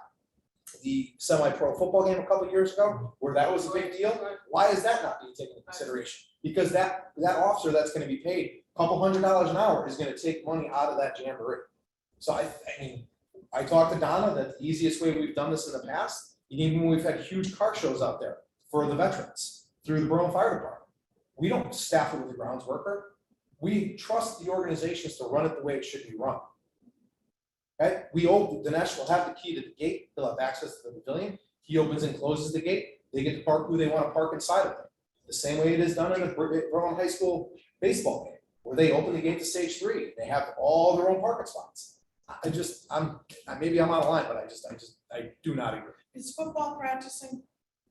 the semi-pro football game a couple years ago, where that was a big deal. Why is that not being taken into consideration? Because that officer that's gonna be paid a couple $100 an hour is gonna take money out of that jamboree. So I mean, I talked to Donna that the easiest way we've done this in the past, even when we've had huge car shows out there for the veterans through the Berlin Fire Department. We don't staff it with a grounds worker. We trust the organizations to run it the way it should be run. Okay, Dinesh will have the key to the gate, they'll have access to the pavilion, he opens and closes the gate, they get to park who they want to park inside of it. The same way it is done in the Berlin High School baseball game, where they open the gate to stage 3, they have all their own parking spots. Maybe I'm out of line, but I do not agree. Is football practicing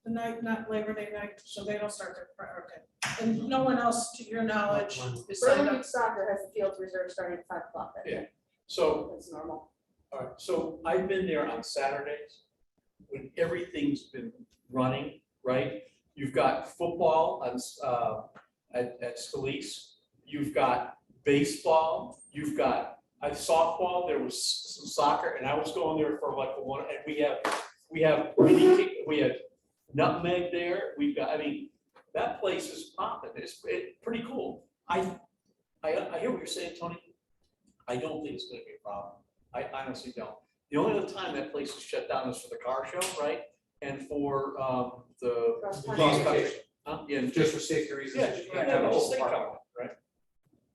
the night, not Labor Day night, so they don't start their, okay. And no one else, to your knowledge, is signed Berlin up? Youth Soccer has the fields reserved starting at 5 o'clock that day. So, That's normal. all right, so I've been there on Saturdays when everything's been running, right? You've got football on, at Scalise, you've got baseball, you've got softball, there was some soccer, and I was going there for like the one, and we have nutmeg there, we've got, I mean, that place is popping, it's pretty cool. I hear what you're saying, Tony. I don't think it's gonna be a problem. I honestly don't. The only other time that place is shut down is for the car show, right? And for the Cross cross country. country. Yeah, Just for safety reasons. yeah, you you can't can't have have a a whole whole thing park. coming, right?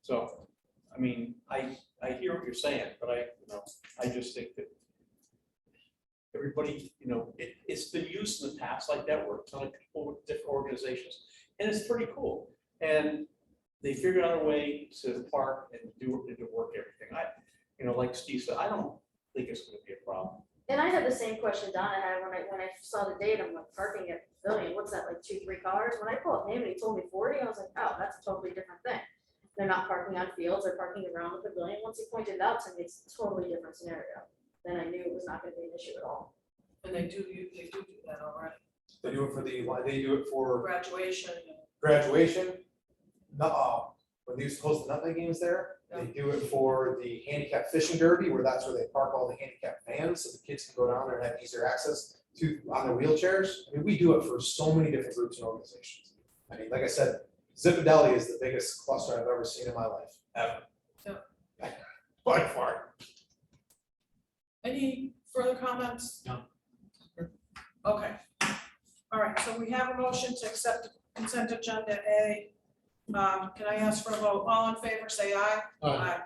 So, I mean, I hear what you're saying, but I just think that everybody, it's been used in the past like that, where a ton of people with different organizations, and it's pretty cool. And they figured out a way to park and to work everything. Like Steve said, I don't think it's gonna be a problem. And I had the same question Donna had when I saw the date. I'm like, parking at Pavilion, what's that, like 2-3 cars? When I pulled up name and he told me 40, I was like, oh, that's a totally different thing. They're not parking on fields, they're parking around the pavilion. Once he pointed it out to me, it's a totally different scenario. Then I knew it was not gonna be an issue at all. And they do that already, They do it for graduation. graduation. No, when they used to host the nutmeg games there, they do it for the handicap fishing derby, where that's where they park all the handicap vans, so the kids can go down there and have easier access to on their wheelchairs. I mean, we do it for so many different groups and organizations. I mean, like I said, Zipadelli is the biggest cluster I've ever seen in my life, ever. Yeah. By far. Any further comments? No. Okay. All right, so we have a motion to accept the consent agenda A. Can I ask for a vote? All in favor, say aye.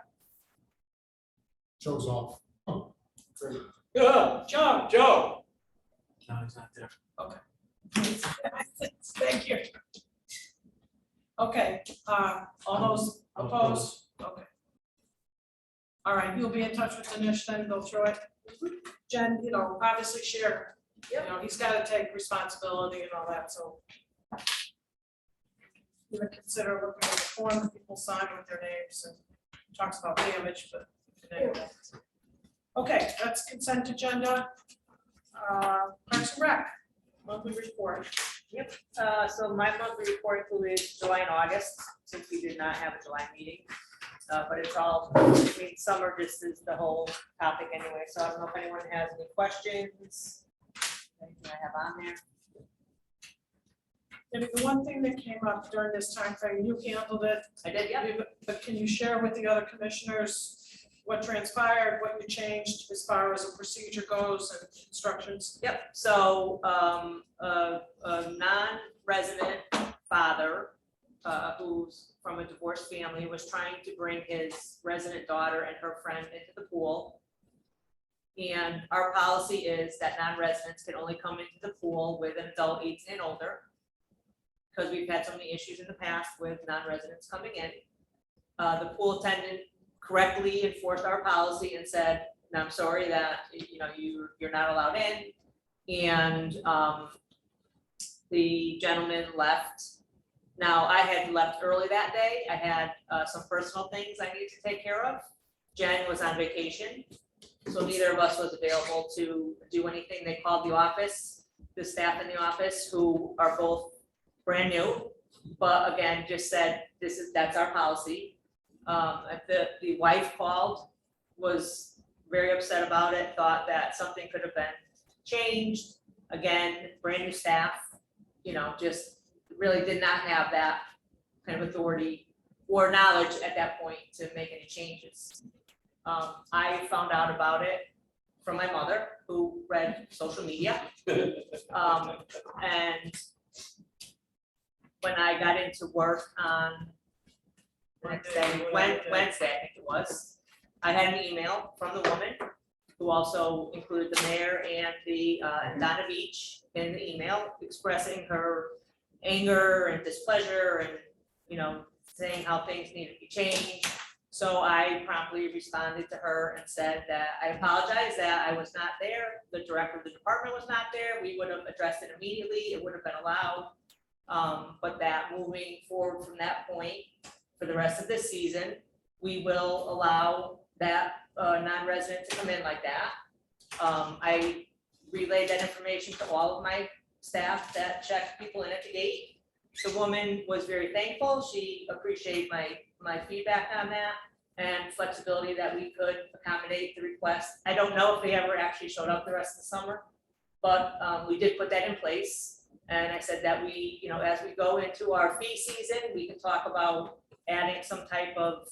Shows off. Oh, great. Yeah, Joe. No, he's not there. Thank you. Okay, all those opposed? Okay. All right, you'll be in touch with Dinesh then, go through it. Jen, obviously share, he's gotta take responsibility and all that, so. You would consider looking at the form that people sign with their names and talks about damage, but anyway. Okay, that's consent agenda. Parks and Rec, monthly report. So my monthly report included July and August, since we did not have a July meeting. But it's all, summer just is the whole topic anyway, so I don't know if anyone has any questions. Anything I have on there? And the one thing that came up during this time frame, you handled it. I did, yeah. But can you share with the other commissioners what transpired, what you changed as far as the procedure goes and instructions? Yep, so, a non-resident father, who's from a divorced family, was trying to bring his resident daughter and her friend into the pool. And our policy is that non-residents can only come into the pool with an adult 18 and older. Because we've had so many issues in the past with non-residents coming in. The pool attendant correctly enforced our policy and said, "No, I'm sorry that, you're not allowed in." And the gentleman left. Now, I had left early that day. I had some personal things I needed to take care of. Jen was on vacation, so neither of us was available to do anything. They called the office, the staff in the office, who are both brand new, but again, just said, that's our policy. The wife called, was very upset about it, thought that something could have been changed. Again, brand new staff, just really did not have that kind of authority or knowledge at that point to make any changes. I found out about it from my mother, who read social media. And when I got into work on Wednesday, I think it was, I had an email from the woman who also included the mayor and Donna Beach in the email, expressing her anger and displeasure and, saying how things need to be changed. So I promptly responded to her and said that I apologize that I was not there. The director of the department was not there. We would have addressed it immediately. It would have been allowed. But that moving forward from that point, for the rest of this season, we will allow that non-resident to come in like that. I relayed that information to all of my staff that checked people in at the gate. The woman was very thankful. She appreciated my feedback on that and flexibility that we could accommodate the request. I don't know if they ever actually showed up the rest of the summer, but we did put that in place. And I said that we, as we go into our fee season, we can talk about adding some type of,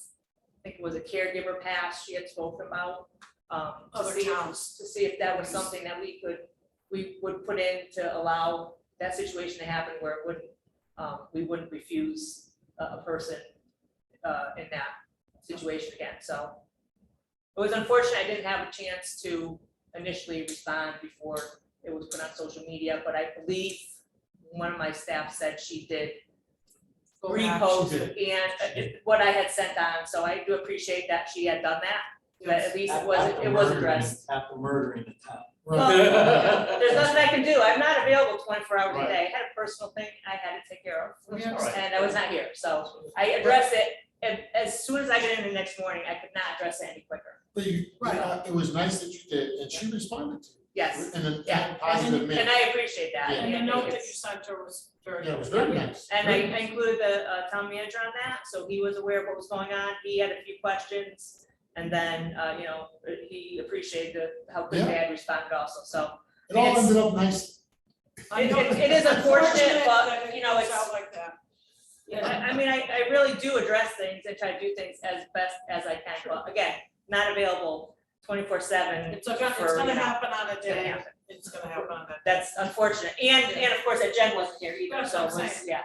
I think it was a caregiver pass she had spoken about. Other towns. To see if that was something that we would put in to allow that situation to happen where it wouldn't, we wouldn't refuse a person in that situation again. So it was unfortunate I didn't have a chance to initially respond before it was put on social media, but I believe one of my staff said she did repost and what I had sent on. So I do appreciate that she had done that. But at least it was addressed. After murdering the town. Well, there's nothing I can do. I'm not available 24 hours a day. I had a personal thing I had to take care of, and I was not here. So I addressed it, and as soon as I get in the next morning, I could not address it any quicker. But it was nice that you did, and she responded to you. Yes, In a yeah, positive manner. and I appreciate that. Yeah. And the note that you sent her was very. Yeah, it was very nice. And I Very nice. included the town manager on that, so he was aware of what was going on. He had a few questions. And then, he appreciated how quickly I had responded also, so. It all ended up nice. It is unfortunate, but, that it it's, works out like that. I really do address things and try to do things as best as I can, but again, not available 24/7. It's gonna happen on a day. It's gonna happen on that. That's unfortunate, and of course, that Jen wasn't here either, That's so what it I'm was, saying. yeah.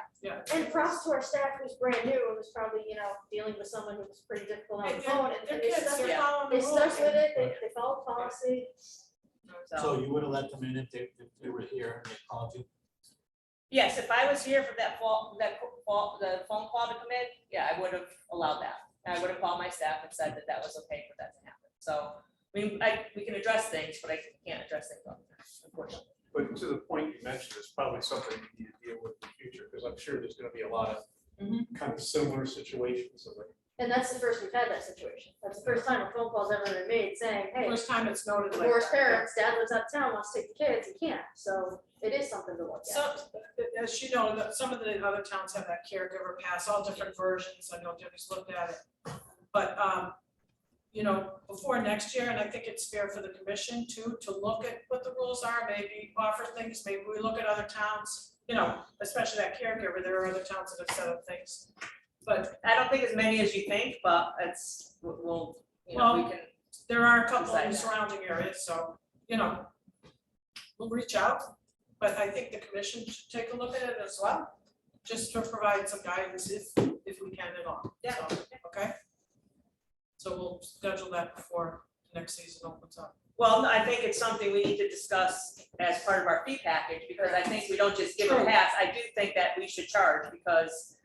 And props to our staff who's brand new and was probably, dealing with someone who was pretty difficult on the phone They're and they kids, stuck, they're Yeah. following the they rules. stuck with it, they followed policy. So you would have let them in if they were here and they called you? Yes, if I was here for the phone call to come in, yeah, I would have allowed that. I would have called my staff and said that was okay for that to happen. So, we can address things, but I can't address things all the time, unfortunately. But to the point you mentioned, it's probably something you need to deal with in the future, because I'm sure there's gonna be a lot of kind of similar situations of like. And that's the first we've had that situation. That's the first time a phone call's ever been made saying, hey, First time it's noted like divorced that. parents, dad lives out of town, wants to take the kids, he can't. So it is something to look at. So, as you know, some of the other towns have that caregiver pass, all different versions, I know Debbie's looked at it. But, before next year, and I think it's fair for the commission too, to look at what the rules are, maybe offer things, maybe we look at other towns, especially that caregiver, there are other towns that have set up things. But I don't think as many as you think, but we can. there are a couple Decide in that. surrounding areas, so, we'll reach out. But I think the commission should take a look at it as well, just to provide some guidance if we can at all. Yeah. So, okay? So we'll schedule that before next season opens up. Well, I think it's something we need to discuss as part of our fee package, because I think we don't just give a True. pass. I do think that we should charge, because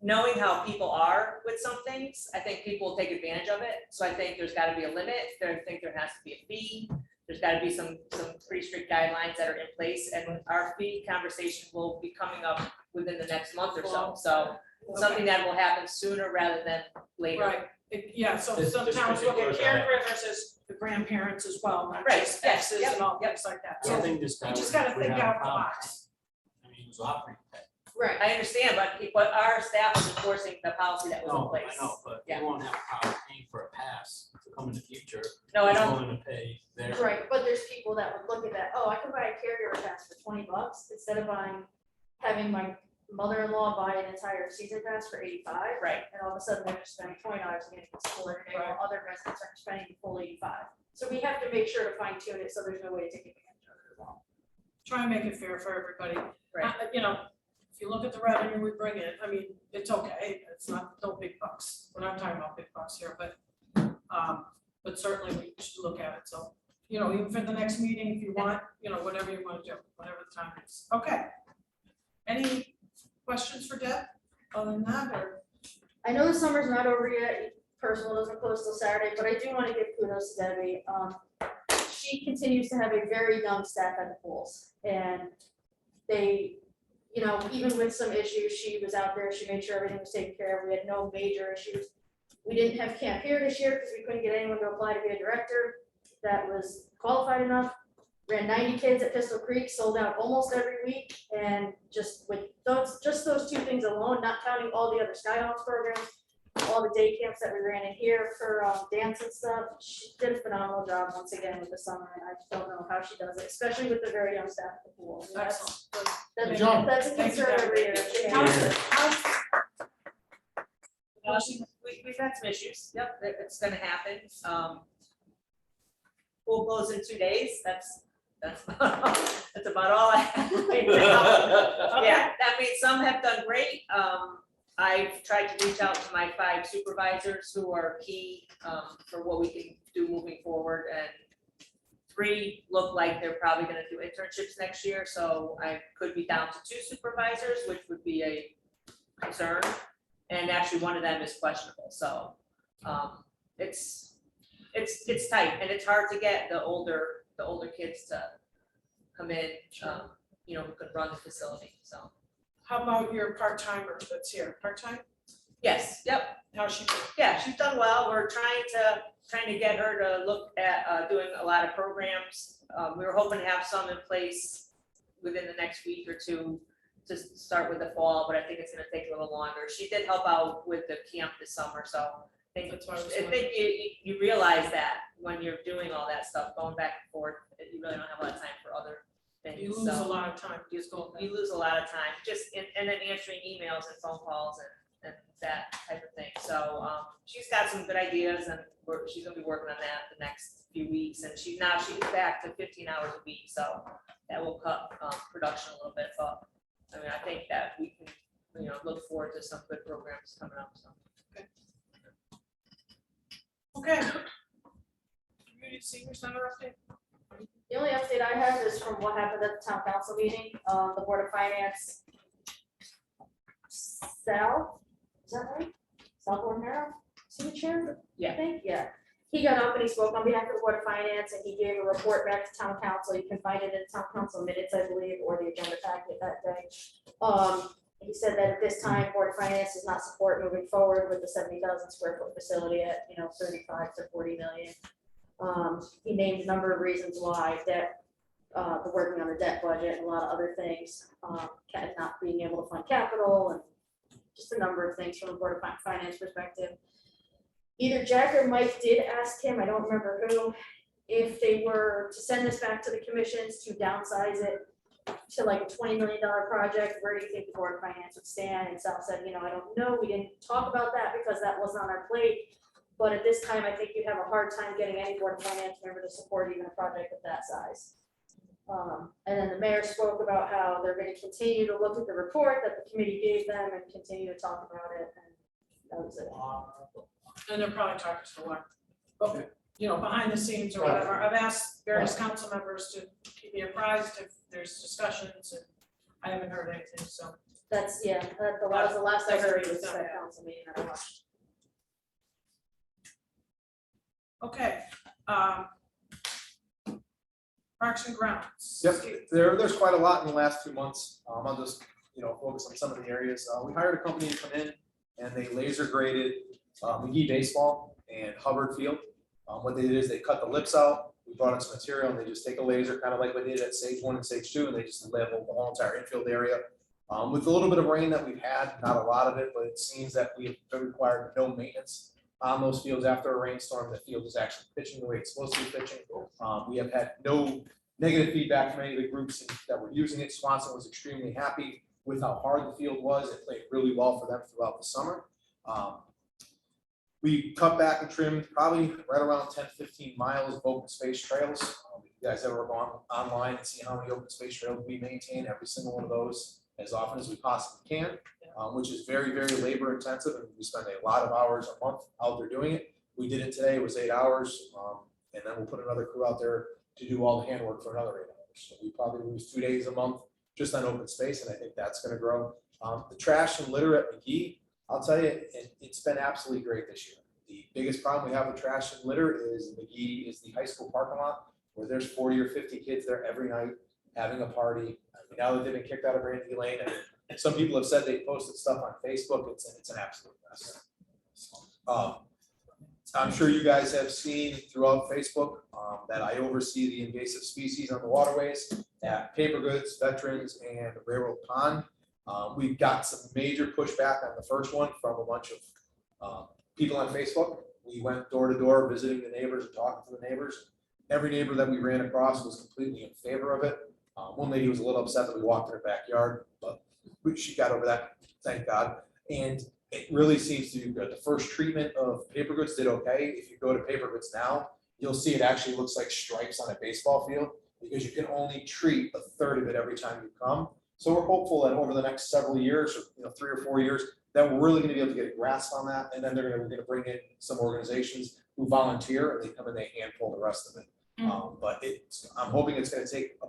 knowing how people are with some things, I think people will take advantage of it. So I think there's gotta be a limit. I think there has to be a fee. There's gotta be some pretty strict guidelines that are in place, and our fee conversation will be coming up within the next month or so. So something that will happen sooner rather than later. Right, yeah, so This sometimes look at particular guy- caregivers as the grandparents as well, not Right, just yes, exes yep, and all yep. things like that. I So think this guy. you just gotta would think have a out the problem. box. I mean, he was offering to pay. Right. I understand, but our staff is enforcing the policy that was in No, place. I know, but Yeah. you won't have a problem paying for a pass to come in the future. No, I He's don't, willing to pay their. Right, but there's people that would look at that, oh, I can buy a caregiver pass for $20 instead of having my mother-in-law buy an entire season pass for $85. right. And all of a sudden they're just spending $20 to get into school every day, while other residents are spending the full $85. So we have to make sure to fine tune it, so there's no way to take advantage of it as well. Try and make it fair for everybody. Right. You know, if you look at the revenue we bring in, I mean, it's okay, it's not, no big bucks, we're not talking about big bucks here, but certainly we should look at it, so, you know, even for the next meeting, if you want, you know, whatever you wanna do, whatever the time is, okay. Any questions for Deb, other than that, or? I know the summer's not over yet, personal doesn't close till Saturday, but I do want to give kudos to Debbie. She continues to have a very young staff at the pools, and they, you know, even with some issues, she was out there, she made sure everything was taken care of, we had no major issues. We didn't have camp here this year because we couldn't get anyone to apply to be a director that was qualified enough. Ran 90 kids at Pistol Creek, sold out almost every week, and just with those two things alone, not counting all the other Skyhawks programs, all the day camps that we ran in here for dance and stuff, she did a phenomenal job once again with the summer, and I don't know how she does it, especially with the very young staff at the pool. And that's- Excellent. Good job. That's a Thank you, concern Debbie. every year. We've had some issues, yep, it's gonna happen. Pool closed in 2 days, that's about all I have right now. Yeah, I mean, some have done great. I've tried to reach out to my 5 supervisors who are key for what we can do moving forward, and 3 look like they're probably gonna do internships next year, so I could be down to 2 supervisors, which would be a concern. And actually, one of them is questionable, so it's tight, and it's hard to get the older kids to come in, you know, who could run the facility, so. How about your part-timer that's here, part-time, Yes, yep, how's she doing? yeah, she's done well. We're trying to get her to look at doing a lot of programs. We were hoping to have some in place within the next week or 2 to start with the fall, but I think it's gonna take a little longer. She did help out with the camp this summer, so I think That's what I was you realize that when you're doing all that stuff, going back and forth, that you really don't have a lot of time for other things. You lose a So lot of time. you lose a lot of time, just, and then answering emails and phone calls and that type of thing. So, she's got some good ideas, and she's gonna be working on that the next few weeks, and she's back to 15 hours a week, so that will cut production a little bit, but I mean, I think that we can, you know, look forward to some good programs coming up, so. Okay. Community Senior Center update? The only update I have is from what happened at the town council meeting, the Board of Finance. Sal, is that right? Sal Bornero, signature? Yeah. I think, yeah. He got up and he spoke on behalf of the Board of Finance, and he gave a report back to town council. You can find it in town council minutes, I believe, or the agenda packet that day. He said that at this time, Board of Finance does not support moving forward with the 70,000 square foot facility at, 35 to 40 million. He named a number of reasons why, debt, the working on the debt budget and a lot of other things, not being able to fund capital, and just a number of things from a Board of Finance perspective. Either Jack or Mike did ask him, I don't remember who, if they were to send this back to the commissions to downsize it to like a $20 million project, where do you think the Board of Finance would stand? And Sal said, I don't know, we didn't talk about that because that wasn't on our plate. But at this time, I think you'd have a hard time getting any Board of Finance member to support even a project of that size. And then the mayor spoke about how they're going to continue to look at the report that the committee gave them and continue to talk about it, and that was it. And they're probably talking to the one. Okay, behind the scenes or whatever. I've asked various council members to keep me apprised if there's discussions, and I haven't heard anything, so. That's, yeah, that was the last I heard was that council meeting that I watched. Okay, Parks and Grounds. Yep, there's quite a lot in the last 2 months. I'll just, focus on some of the areas. We hired a company to come in and they laser graded McGee Baseball and Hubbard Field. What they did is they cut the lips out. We brought in some material and they just take a laser, kind of like we did at stage 1 and stage 2, and they just level the whole entire infield area. With a little bit of rain that we've had, not a lot of it, but it seems that we have required no maintenance on those fields after a rainstorm. The field is actually pitching the way it's supposed to be pitching. We have had no negative feedback from any of the groups that were using it. Swanson was extremely happy with how hard the field was. It played really well for them throughout the summer. We cut back and trimmed probably right around 10, 15 miles of open space trails. If you guys ever gone online and see how many open space trails we maintain, every single one of those as often as we possibly can, which is very, very labor intensive, and we spend a lot of hours a month out there doing it. We did it today, it was 8 hours, and then we'll put another crew out there to do all the handwork for another 8 hours. So we probably lose 2 days a month just on open space, and I think that's gonna grow. The trash and litter at McGee, I'll tell you, it's been absolutely great this year. The biggest problem we have with trash and litter is McGee is the high school parking lot, where there's 40 or 50 kids there every night having a party. I mean, now that they've been kicked out of Brandy Lane, and some people have said they posted stuff on Facebook, it's an absolute mess. I'm sure you guys have seen throughout Facebook that I oversee the invasive species on the waterways at Paper Goods, Veterans, and Railroad Pond. We've got some major pushback on the first one from a bunch of people on Facebook. We went door to door visiting the neighbors and talking to the neighbors. Every neighbor that we ran across was completely in favor of it. One lady was a little upset that we walked in her backyard, but she got over that, thank God. And it really seems to be good. The first treatment of Paper Goods did okay. If you go to Paper Goods now, you'll see it actually looks like stripes on a baseball field, because you can only treat a third of it every time you come. So we're hopeful that over the next several years, or 3 or 4 years, that we're really gonna be able to get a grasp on that. And then we're gonna bring in some organizations who volunteer, and they come and they hand pull the rest of it. But I'm hoping it's gonna take a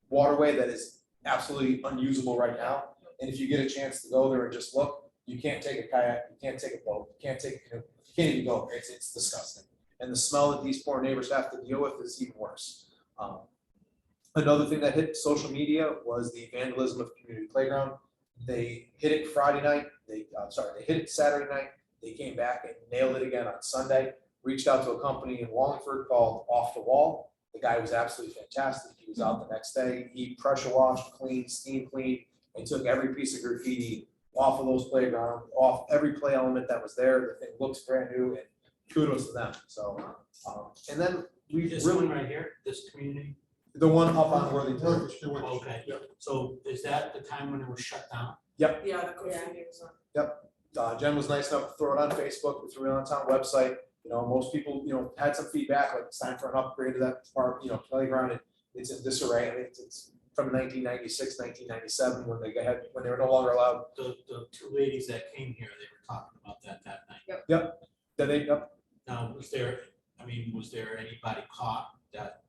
waterway that is absolutely unusable right now. And if you get a chance to go there and just look, you can't take a kayak, you can't take a boat, you can't take a canoe, you can't even go. It's disgusting. And the smell that these poor neighbors have to deal with is even worse. Another thing that hit social media was the vandalism of community playground. They hit it Friday night, they hit it Saturday night, they came back and nailed it again on Sunday. Reached out to a company in Wallingford called Off the Wall. The guy was absolutely fantastic. He was out the next day, he pressure washed, cleaned, steam cleaned, and took every piece of graffiti off of those playgrounds, off every play element that was there. The thing looks brand new, and kudos to them. So, and then we This really, one right here, this community, the one up on Worthington. okay, so is that the time when it was shut down? Yeah, the graffiti was on. Jen was nice enough to throw it on Facebook, we threw it on town website. Most people, had some feedback, like it's time for an upgrade to that park, playground, and it's in disarray. I mean, it's from 1996, 1997, when they were no longer allowed. The 2 ladies that came here, they were talking about that night. Yep. Now, was there anybody caught that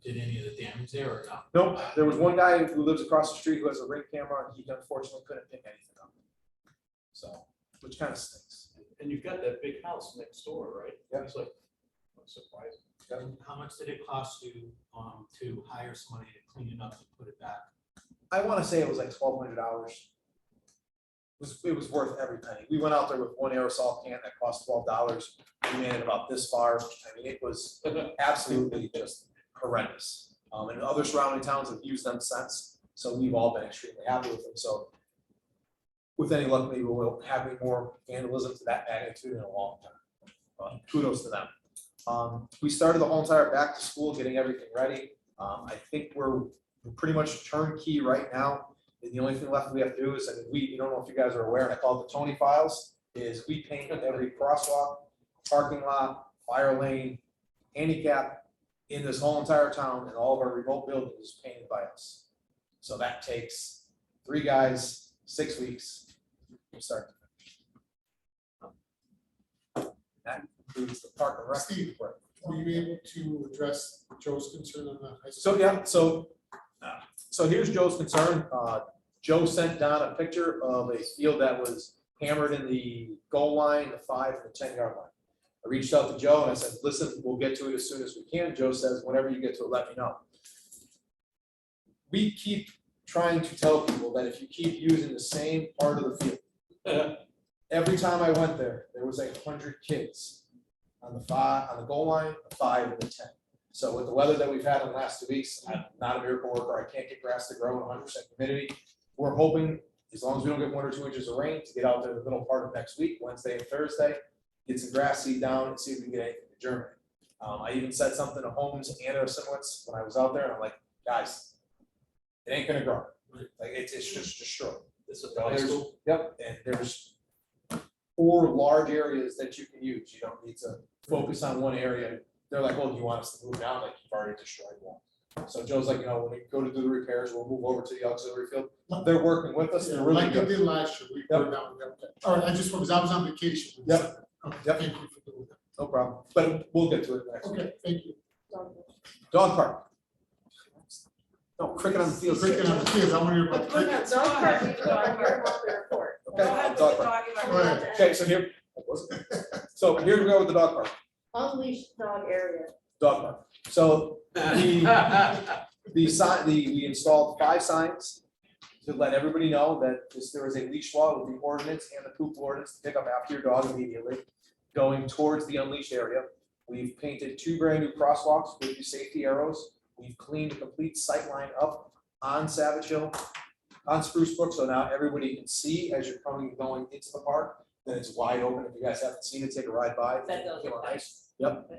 did any of the damage there or not? Nope, there was one guy who lives across the street who has a Ring camera, and he unfortunately couldn't pick anything up. So, which kind of stinks. And you've got that big house next door, right? Yeah. It's like, that's surprising. And how much did it cost you to hire somebody to clean it up and put it back? I want to say it was like $1,200. It was worth every penny. We went out there with one aerosol can that cost $12. We made it about this far. I mean, it was absolutely just horrendous. And other surrounding towns have used them since, so we've all been extremely happy with them. So with any luck, maybe we'll have any more vandalism to that magnitude in a long time. But kudos to them. We started the whole entire back to school, getting everything ready. I think we're pretty much turnkey right now. And the only thing left we have to do is, you don't know if you guys are aware, and I call it the Tony files, is we paint every crosswalk, parking lot, fire lane, handicap in this whole entire town, and all of our remote buildings is painted by us. So that takes 3 guys, 6 weeks from start to finish. That includes the park and rec. Steve, Were you able to address Joe's concern on the high school? So, yeah, so here's Joe's concern. Joe sent down a picture of a field that was hammered in the goal line, the 5 and the 10-yard line. I reached out to Joe and I said, listen, we'll get to it as soon as we can. Joe says, whenever you get to it, let me know. We keep trying to tell people that if you keep using the same part of the field, every time I went there, there was 100 kids on the 5, on the goal line, the 5 and the 10. So with the weather that we've had in the last 2 weeks, I'm not a miracle worker. I can't get grass to grow in 100% humidity. We're hoping, as long as we don't get 1 or 2 inches of rain, to get out there the middle part of next week, Wednesday and Thursday, get some grass seed down and see if we can get anything to germinate. I even said something to Holmes and or Simowitz when I was out there, and I'm like, guys, it ain't gonna grow. Like, it's just destroyed. This is the high school. Yep, and there's 4 large areas that you can use. You don't need to focus on one area. They're like, well, do you want us to move down? Like, you've already destroyed one. So Joe's like, when we go to do the repairs, we'll move over to the auxiliary field. They're working with us. Yeah, They're really like they good. did last year, we put it down, okay. All right, I just, because I was on vacation. Yep. Okay, Yep. thank you for doing that. No problem. But we'll get to it next week. Okay, thank you. Dog park. No, cricket on the field. Cricket on the field, I want to hear about the But cricket. Dog park, we don't hear about the report. Okay, Go ahead with dog the park. doggy Go ahead. Okay, so here, so here we go with the dog park. Unleashed dog area. Dog park. So we installed 5 signs to let everybody know that there is a leash law with the ordinance and the poop ordinance to pick up after your dog immediately, going towards the unleashed area. We've painted 2 brand new crosswalks with the safety arrows. We've cleaned a complete sight line up on Savage Hill, on Spruce Brook, so now everybody can see as you're going into the park. Then it's wide open. If you guys haven't seen it, take a ride by. That does look Nice. nice. Yep.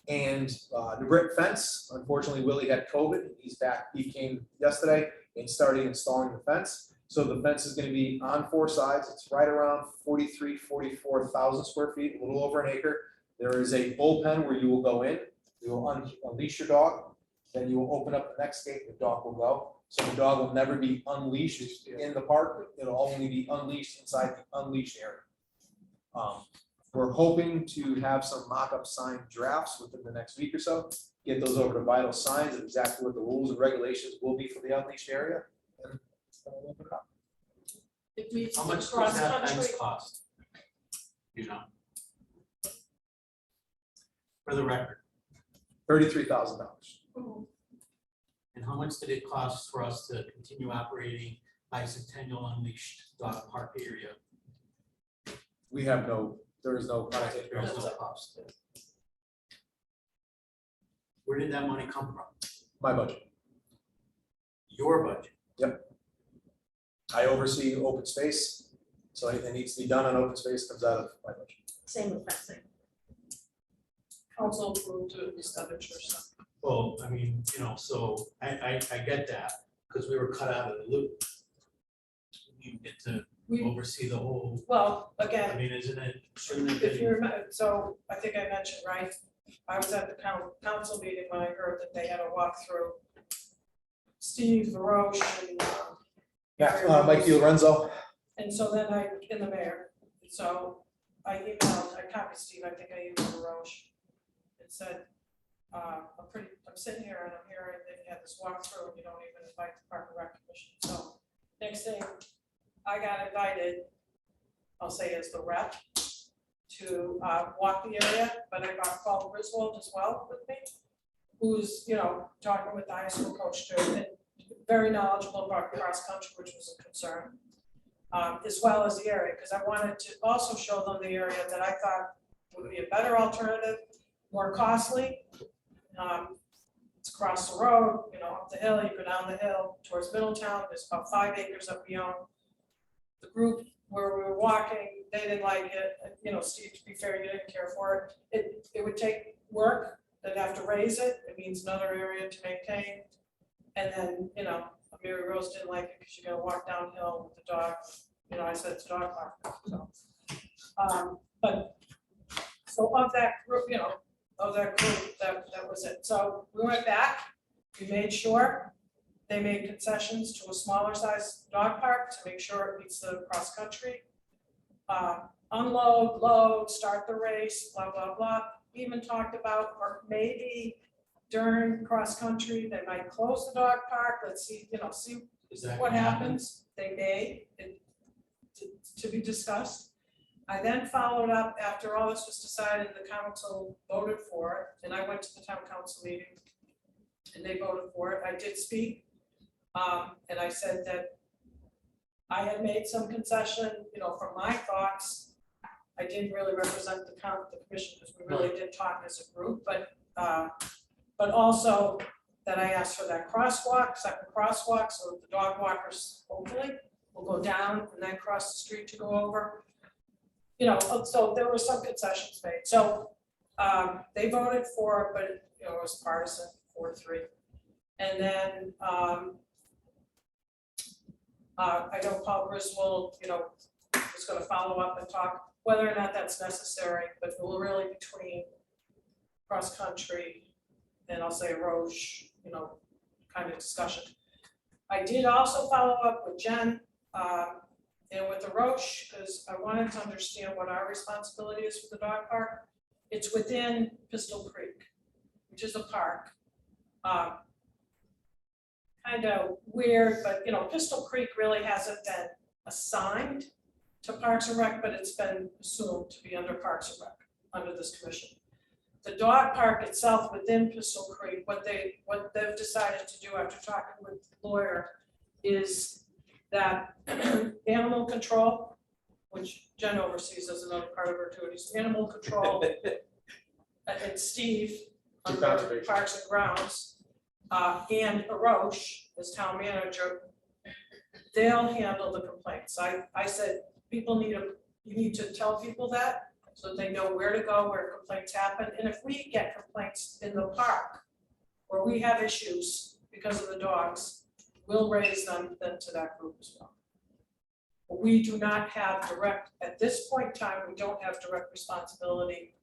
And the brick fence, unfortunately, Willie had COVID. He's back. He came yesterday and started installing the fence. So the fence is going to be on 4 sides. It's right around 44,000 square feet, a little over an acre. There is a bullpen where you will go in. You will unleash your dog. Then you will open up the next gate. The dog will go. So the dog will never be unleashed in the park. It'll only be unleashed inside the unleashed area. We're hoping to have some mock-up sign drafts within the next week or so. Get those over to Vital Signs of exactly what the rules and regulations will be for the unleashed area. And we'll open it up. It meets How the much does that cross-country. fence cost? You know? For the record, $33,000. and how much did it cost for us to continue operating Bicentennial Unleashed Dog Park area? We have there is no contact. There's no cost. Where did that money come from? My budget. Your budget? I oversee open space, so anything that needs to be done on open space comes out of my budget. Same with fencing. Council approved to establish or something. Well, I mean, so I get that, because we were cut out of the loop. You get to We, oversee the whole, well, I again, mean, shouldn't it if be? you remember, so I think I mentioned, right? I was at the council meeting when I heard that they had a walkthrough. Steve Veroche and, Mike DiLorenzo. and so then in the mayor, so I copied Steve, I think I emailed Veroche. And said, I'm sitting here and I'm hearing that you had this walkthrough and you don't even invite the Park and Rec Commission. So next thing, I got invited, I'll say as the rep, to walk the area, but I got Paul Griswold as well with me, who's, talking with the high school coach too, and very knowledgeable about cross country, which was a concern, as well as the area, because I wanted to also show them the area that I thought would be a better alternative, more costly. It's across the road, up the hill, you go down the hill towards Middletown, there's about 5 acres up beyond. The group where we were walking, they didn't like it, and, Steve, to be fair, you didn't care for it. It would take work, they'd have to raise it, it means another area to maintain. And then, Mary Rose didn't like it because you gotta walk downhill with the dog, I said it's a dog park, so. But, so of that group, that was it. So we went back, we made sure they made concessions to a smaller size dog park to make sure it meets the cross country. unload, load, start the race, blah, blah, blah. Even talked about, or maybe during cross-country, they might close the dog park, let's see, see Is that what gonna happen? happens. They may, to be discussed. I then followed up, after all this was decided, the council voted for it, and I went to the town council meeting, and they voted for it. I did speak, and I said that I had made some concession, from my thoughts. I didn't really represent the commission, because we really did talk as a group, but also that I asked for that crosswalk, second crosswalk, so the dog walkers hopefully will go down and then cross the street to go over. So there were some concessions made, so they voted for it, but it was partisan, 4-3. And then I know Paul Griswold, is gonna follow up and talk whether or not that's necessary, but we're really between cross-country and I'll say Roche, kind of discussion. I did also follow up with Jen and with the Roche, because I wanted to understand what our responsibility is for the dog park. It's within Pistol Creek, which is a park. Kind of weird, but Pistol Creek really hasn't been assigned to Parks and Rec, but it's been assumed to be under Parks and Rec, under this commission. The dog park itself within Pistol Creek, what they've decided to do after talking with the lawyer is that animal control, which Jen oversees as another part of her duties, animal control, and Steve, To under conservation. Parks and Grounds, and Aroche as town manager, they'll handle the complaints. I said, you need to tell people that, so that they know where to go, where complaints happen, and if we get complaints in the park, or we have issues because of the dogs, we'll raise them then to that group as well. But we do not have at this point in time, we don't have direct responsibility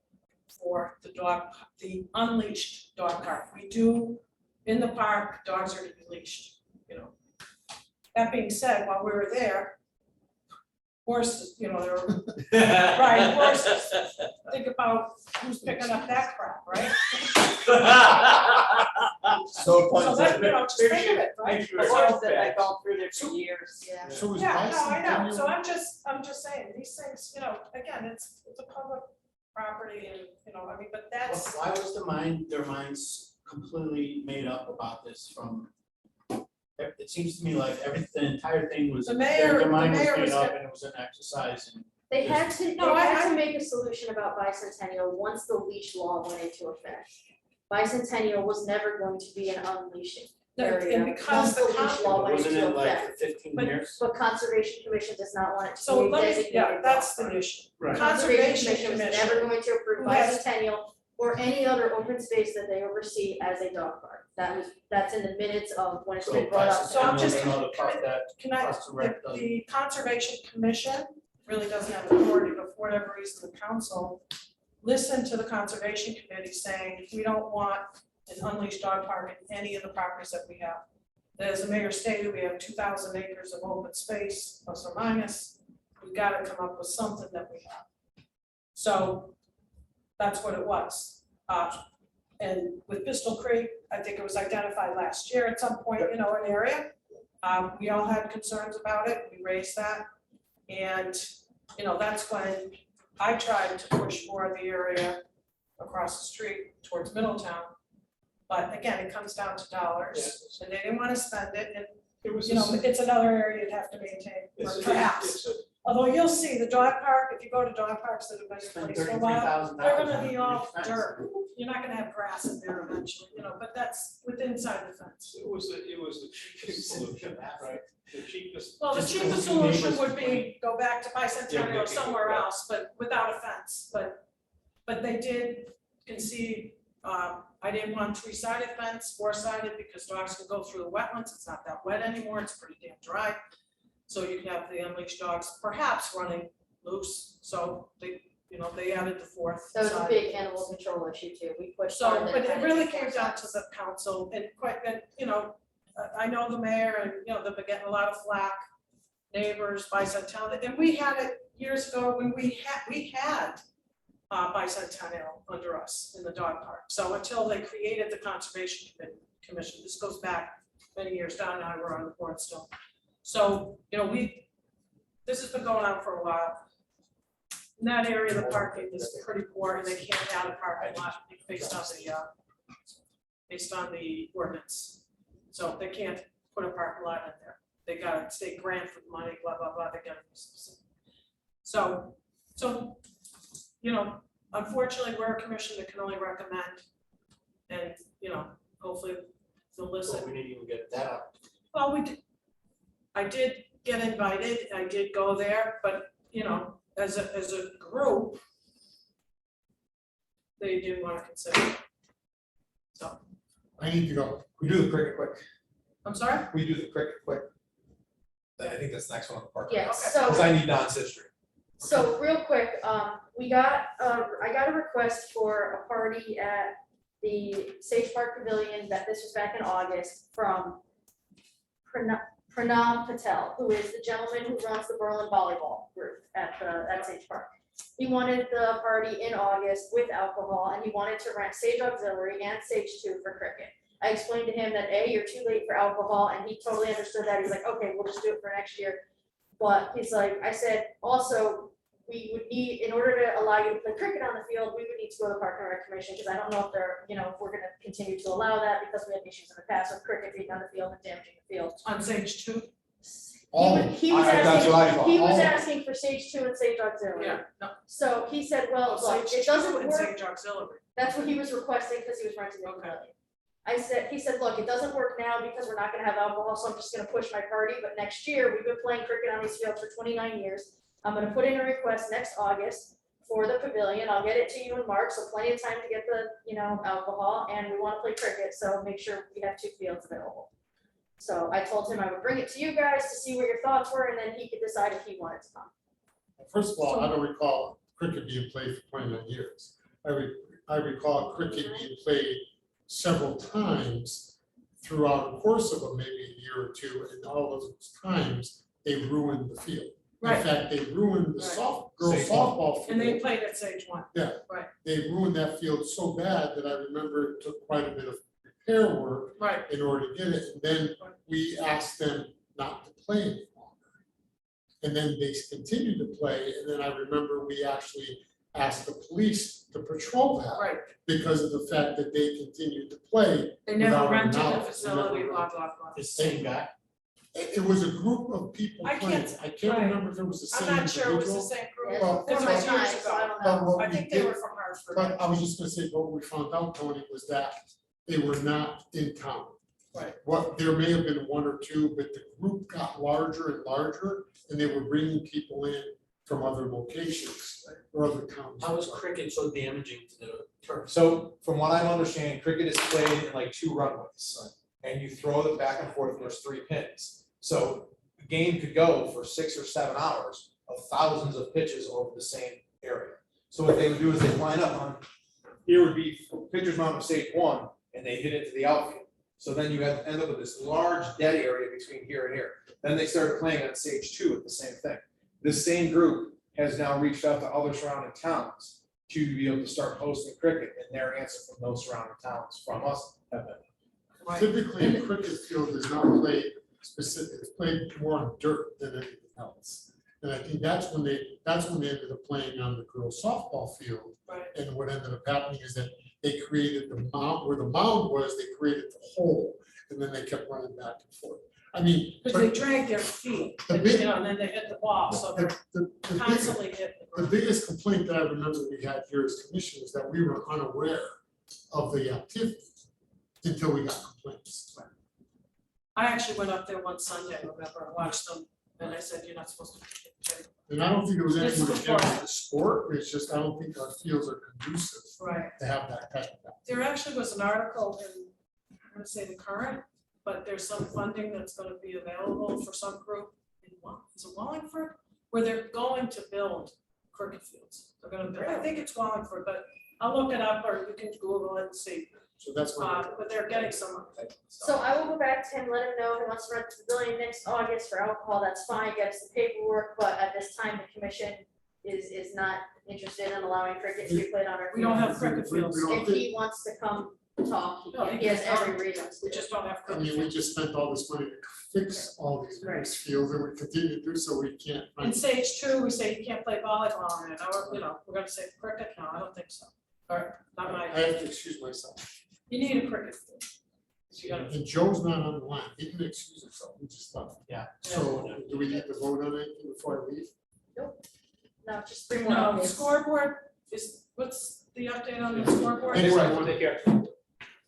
for the unleashed dog park. We do, in the park, dogs are to be leashed, That being said, while we were there, horses, there were riding horses. Think about who's picking up that crap, right? So So that, just think of it, right? Horses that have gone through there for years. Yeah. So is Yeah, no, I know, bicentennial- so I'm just saying, these things, again, it's a public property and, but that's, Why was their minds completely made up about this from? It seems to me like the entire thing was, The mayor- their mind the was mayor made was- up and it was an exercise and. They had to, No, make a solution about bicentennial once the leash law went into effect. Bicentennial was never going to be an unleashing area. and because once the leash law went Wasn't into it like effect. for 15 But- years? But Conservation Commission does not want it to so be a let me, designated yeah, dog that's park. the issue. Right. Conservation was never Commission, going to approve who has- bicentennial or any other open space that they oversee as a dog park. That's in the minutes of when it's been brought up. So I'm just- Another part that can I, Parks and Rec doesn't. the Conservation Commission really doesn't have authority, but for whatever reason, the council listened to the Conservation Committee saying, we don't want an unleashed dog park in any of the properties that we have. As the mayor stated, we have 2,000 acres of open space, plus or minus. We've got to come up with something that we have. So that's what it was. And with Pistol Creek, I think it was identified last year at some point, an area. We all had concerns about it. We raised that. And, that's when I tried to push for the area across the street towards Middletown. But again, it comes down to dollars, and they didn't want to spend it, and, It was. it's another area you'd have to maintain, It's perhaps. a- Although you'll see the dog park, if you go to dog parks that have been in Spend place for a while, they're $33,000. gonna be all on dirt. You're not gonna have grass in there eventually, but that's within inside the fence. It was the cheapest solution, right? The cheapest. Well, the Just cheapest those two solution neighbors would be go back to Bicentennial Yeah, or somewhere yeah. else, but without a fence, but they did concede. I didn't want three-sided fence, four-sided, because dogs can go through the wetlands, it's not that wet anymore, it's pretty damn dry. So you can have the unleashed dogs perhaps running loose, so they added the fourth That was a side. big animal control issue too. We pushed So, hard. but that it really kind of came down to the council and I know the mayor and, they've been getting a lot of flack. neighbors, bicentennial, and we had it years ago when we had bicentennial under us in the dog park. So until they created the conservation commission, this goes back many years down, now we're on the board still. So, you know, this has been going on for a while. In that area, the parking is pretty poor, and they can't add a parking lot based on the ordinance. So they can't put a parking lot in there. They got a state grant for the money, blah, blah, blah, they gotta be specific. So, you know, unfortunately, we're a commission that can only recommend, and, you know, hopefully they'll listen. So we didn't even get that up. Well, I did get invited, I did go there, but, you know, as a group, they didn't want to consider it. So, I need to go. We do the cricket quick. I'm sorry? We do the cricket quick. I think that's the next one on the park. Yeah, Because so, I need Don's history. so real quick, I got a request for a party at the Sage Park Pavilion, that this was back in August, from Pranam Patel, who is the gentleman who runs the Berlin volleyball group at Sage Park. He wanted the party in August with alcohol, and he wanted to rent Sage Auxiliary and Sage 2 for cricket. I explained to him that A, you're too late for alcohol, and he totally understood that. He's like, okay, we'll just do it for next year. But he's like, I said, also, we would need, in order to allow you to play cricket on the field, we would need to go to the Park and Rec Commission, because I don't know if they're, you know, if we're gonna continue to allow that, because we had issues in the past with cricket being on the field and damaging the field. On Sage 2? He was That's what I asking, thought. he was asking for Sage 2 and Sage Auxiliary. Yeah, no. So he said, well, look, Sage it 2 doesn't and work. Sage Auxiliary. That's what he was requesting, because he was renting the Okay. pavilion. He said, look, it doesn't work now because we're not gonna have alcohol, so I'm just gonna push my party, but next year, we've been playing cricket on these fields for 29 years. I'm gonna put in a request next August for the pavilion, I'll get it to you in March, so plenty of time to get the, you know, alcohol, and we wanna play cricket, so make sure we have 2 fields available. So I told him I would bring it to you guys to see what your thoughts were, and then he could decide if he wanted to come. First of all, I don't recall cricket being played for 29 years. I recall cricket being played several times throughout the course of maybe a year or two, and all those times, they ruined the field. In Right. fact, they ruined the Right. girls Sage softball field. And they played at Sage 1. They ruined that field so bad that I remember it took quite a bit of repair work Right. in order to get it, and then we asked them not to play any longer. And then they continued to play, and then I remember we actually asked the police to patrol that. Right. Because of the fact that they continued to play. They never without our rented the knowledge. facility, Never blah, blah, blah. The same guy. It was a group of people I playing. can't- I can't right. remember if it was the I'm same not sure it was the individual. same group. Yeah, Well, it's This before my was years time, so I ago. don't But know. what I we think they did- were from Hartford. But I was just gonna say, what we found out, Tony, was that they were not in town. Right. What, there may have been 1 or 2, but the group got larger and larger, and they were bringing people in from other locations or other towns. How is cricket so damaging to the turf? So from what I'm understanding, cricket is played in like 2 runways. And you throw them back and forth, and there's 3 pins. So the game could go for 6 or 7 hours of thousands of pitches over the same area. So what they would do is they'd line up on, here would be pitcher's mound of Stage 1, and they hit it to the outfield. So then you end up with this large dead area between here and here. Then they started playing on Stage 2 with the same thing. This same group has now reached out to other surrounding towns to be able to start hosting cricket, and their answer from those surrounding towns from us have been. Right. Typically, a cricket field is not played specific, it's played more on dirt than anything else. And I think that's when they ended up playing on the girls softball field. Right. And what ended up happening is that they created the mound, where the mound was, they created the hole, and then they kept running back and forth. I mean, Because they drag their feet, The and, big- you know, and then they hit the ball, so they're the biggest, constantly hitting the the ground. biggest complaint that I remember we had here as commission was that we were unaware of the activity until we got complaints. I actually went up there one Sunday, remember, and watched them, and I said, you're not supposed to. And I don't think it was This anything is against before. the sport, it's just, I don't think our fields are conducive Right. to have that type of. There actually was an article in, I'm gonna say the Current, but there's some funding that's gonna be available for some group in, is it Wallingford? Where they're going to build cricket fields. They're gonna, I think it's Wallingford, but I'll look it up, or you can Google it and see. So that's my. but they're getting some. So I will go back to him, let him know he wants to rent the pavilion next August for alcohol, that's fine, gets the paperwork, but at this time, the commission is not interested in allowing cricket to be played on our We don't field. have cricket fields. We don't If he wants to come talk, No, he has can every come. reason We to. just don't have I cricket mean, we fields. just spent all this money to fix all these nice fields and we continue to do so, we can't. In stage 2, we say you can't play volleyball in it, or, we're gonna say cricket, no, I don't think so. Or, not I my, have to excuse myself. you need a cricket field. 'Cause you gotta- And Joe's not on the line, he didn't excuse himself, he just left. Yeah. So do we need to vote on anything before I leave? No, just 3 more No, updates. scoreboard is, what's the update on the scoreboard? Anyway, Take care.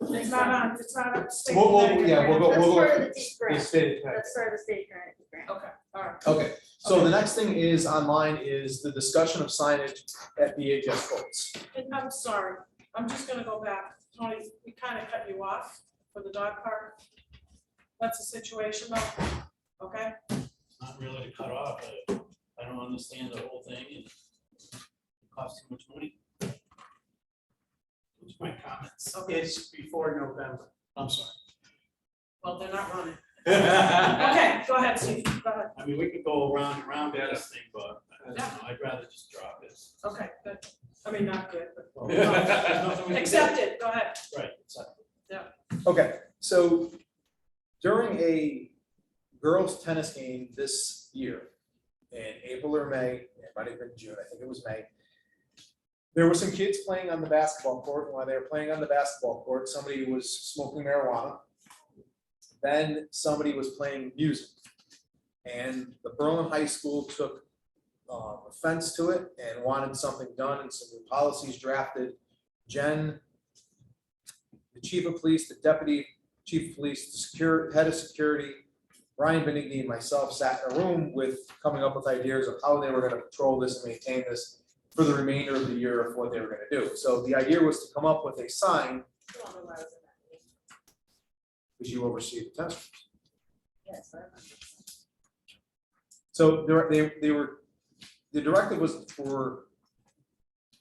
It's not on, it's not on. state We'll grant. yeah, we'll go, That's we'll go. part of the deep the grant. state- That's part of the state grant. Okay, all right. Okay, so the next thing is online is the discussion of signage at BHS courts. And I'm sorry, I'm just gonna go back, Tony, we kind of cut you off for the dog park. What's the situation though? Okay, Not really to cut off, but I don't understand the whole thing and it costs too much money. What's my comments? Okay. It's before November. I'm sorry. well, they're not running. I Okay, go ahead, Steve, go ahead. mean, we could go around and around with this thing, but I don't Yeah. know, I'd rather just drop it. Okay, good. I mean, not good, but There's nothing we can do. accepted, go ahead. Right, exactly. Okay, so during a girls' tennis game this year, in April or May, it might have been June, I think it was May, there were some kids playing on the basketball court, and while they were playing on the basketball court, somebody was smoking marijuana. Then somebody was playing music. And the Berlin High School took offense to it and wanted something done and some new policies drafted. Jen, the chief of police, the deputy chief of police, the head of security, Brian Benigni and myself sat in a room with coming up with ideas of how they were gonna control this and maintain this for the remainder of the year of what they were gonna do. So the idea was to come up with a sign, because you oversee the tennis courts. Yes, I remember. So they were, the directive was for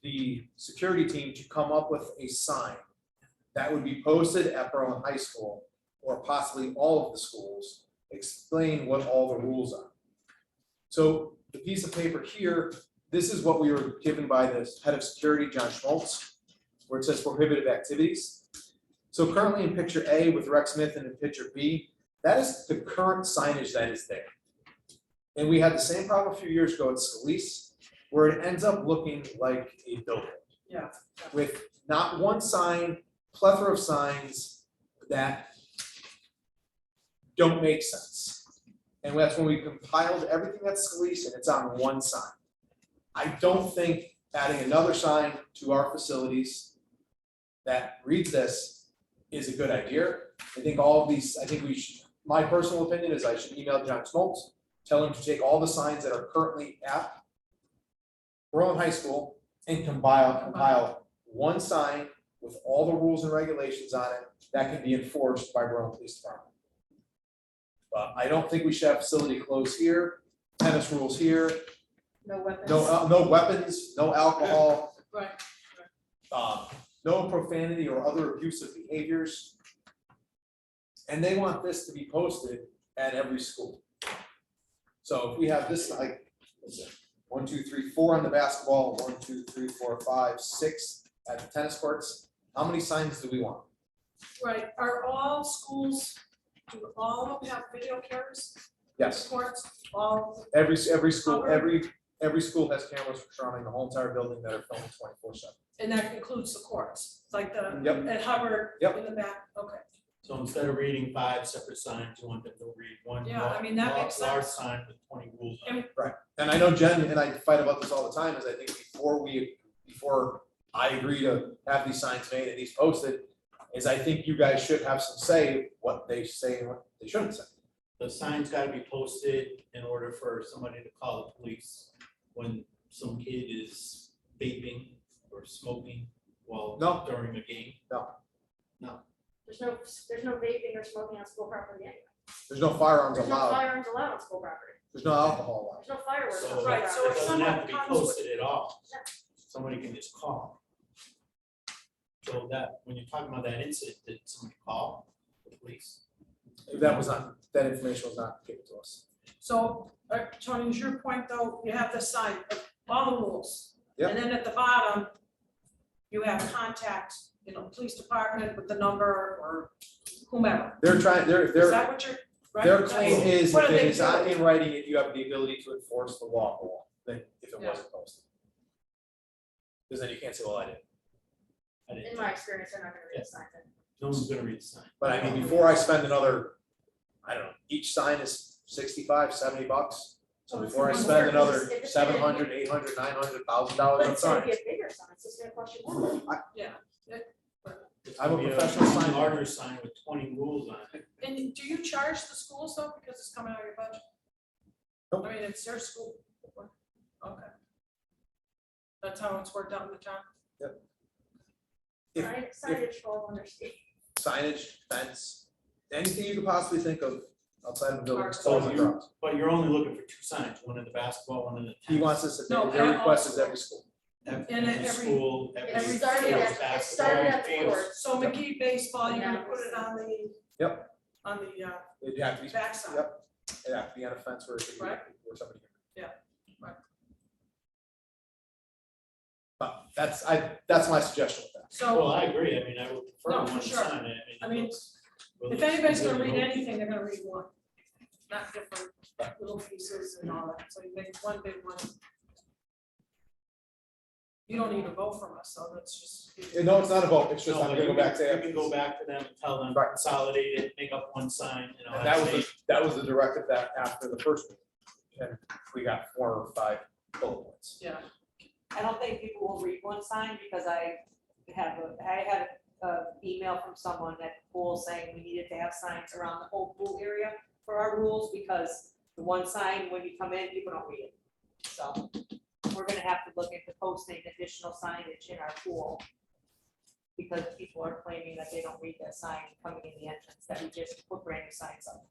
the security team to come up with a sign that would be posted at Berlin High School, or possibly all of the schools, explain what all the rules are. So the piece of paper here, this is what we were given by the head of security, John Schmaltz, where it says prohibited activities. So currently in picture A with Rex Smith and in picture B, that is the current signage that is there. And we had the same problem a few years ago at Scalise, where it ends up looking like a billboard. Yeah. With not one sign, plethora of signs that don't make sense. And that's when we compiled everything at Scalise and it's on one sign. I don't think adding another sign to our facilities that reads this is a good idea. I think all of these, I think we should, my personal opinion is I should email John Smoltz, tell him to take all the signs that are currently at Berlin High School and compile one sign with all the rules and regulations on it that can be enforced by Berlin Police Department. But I don't think we should have facility closed here, tennis rules here, No weapons. no weapons, no alcohol. Right. No profanity or other abusive behaviors. And they want this to be posted at every school. So if we have this, like, what's it, 1, 2, 3, 4 on the basketball, 1, 2, 3, 4, 5, 6 at the tennis courts, how many signs do we want? Right, are all schools, do all of them have video cameras? Yes, Courts, all, every school, every school has cameras surrounding the whole entire building that are filming 24/7. and that includes the courts, like the, Yep. at Hubbard, Yep. in the back, okay. So instead of reading 5 separate signs, you want them to read one Yeah, I mean, that makes large sense. sign with 20 rules on it. And I know Jen and I fight about this all the time, is I think before I agree to have these signs made and these posted, is I think you guys should have some say what they say and what they shouldn't say. The sign's gotta be posted in order for somebody to call the police when some kid is vaping or smoking while No. during a game. There's no vaping or smoking on school property anyway. There's no firearms There's no allowed, firearms allowed on school property. there's no alcohol allowed. There's no fireworks on So school Right, property. so it if doesn't someone have to be comes with- posted at all. Somebody can just call. So So that, when you're talking about that incident, did somebody call the police? That was not, that information was not given to us. So, Tony, is your point though, you have the sign, all the rules. Yep. And then at the bottom, you have contact, police department with the number or whomever. They're trying, Is that what you're, right? their claim is What if do it they is not do? in writing, you have the ability to enforce the law, then if it Yeah. wasn't posted. Because then you can't say, well, I didn't. I didn't, In my experience, they're not gonna read the sign then. no one's gonna read the sign. But I mean, before I spend another, I don't know, each sign is $65, $70. So Well, it's before I one spend word. another If it's gonna be- $700, $800, $900,000 But on it's gonna signs. be a bigger sign, it's just gonna cost you more. Yeah. It's I'm a gonna be professional sign Larger sign with 20 rules on it. And do you charge the schools though, because it's coming out of your budget? Nope. I mean, it's their school. Okay. That's how it's worked out in the town? If- Signage falls under state. Signage, fence, anything you could possibly think of outside of the building. Parks. close the grounds. But you're only looking for 2 signs, one in the basketball, one in the He tennis. wants us to, No, their and request is also- every school. Every school, It every started field, at, it basketball, started at the fields. court. So McGee baseball, you're gonna Yeah. put it on the. Yep. On the, It'd have to be, backside. yep, it'd have to be on a fence where it could be, Right. where somebody. Yeah, right. But that's my suggestion with that. So Well, I agree, I mean, I would prefer No, for one sure. sign, I mean, it looks if anybody's gonna really read open. anything, they're gonna read one. Not different little pieces and all that, so you make one big one. You don't need a vote from us, so that's just. No, it's not a vote, it's just No, I'm but gonna go back to. You can go back to them and tell them, Right. consolidate it, make up one sign, you know. And that was the directive that after the first one. And we got 4 or 5 bullet points. Yeah, I don't think people will read one sign because I had a email from someone at the pool saying we needed to have signs around the whole pool area for our rules because the one sign, when you come in, people don't read it. So we're gonna have to look into posting additional signage in our pool because people are claiming that they don't read that sign coming in the entrance, that we just put brand new signs up.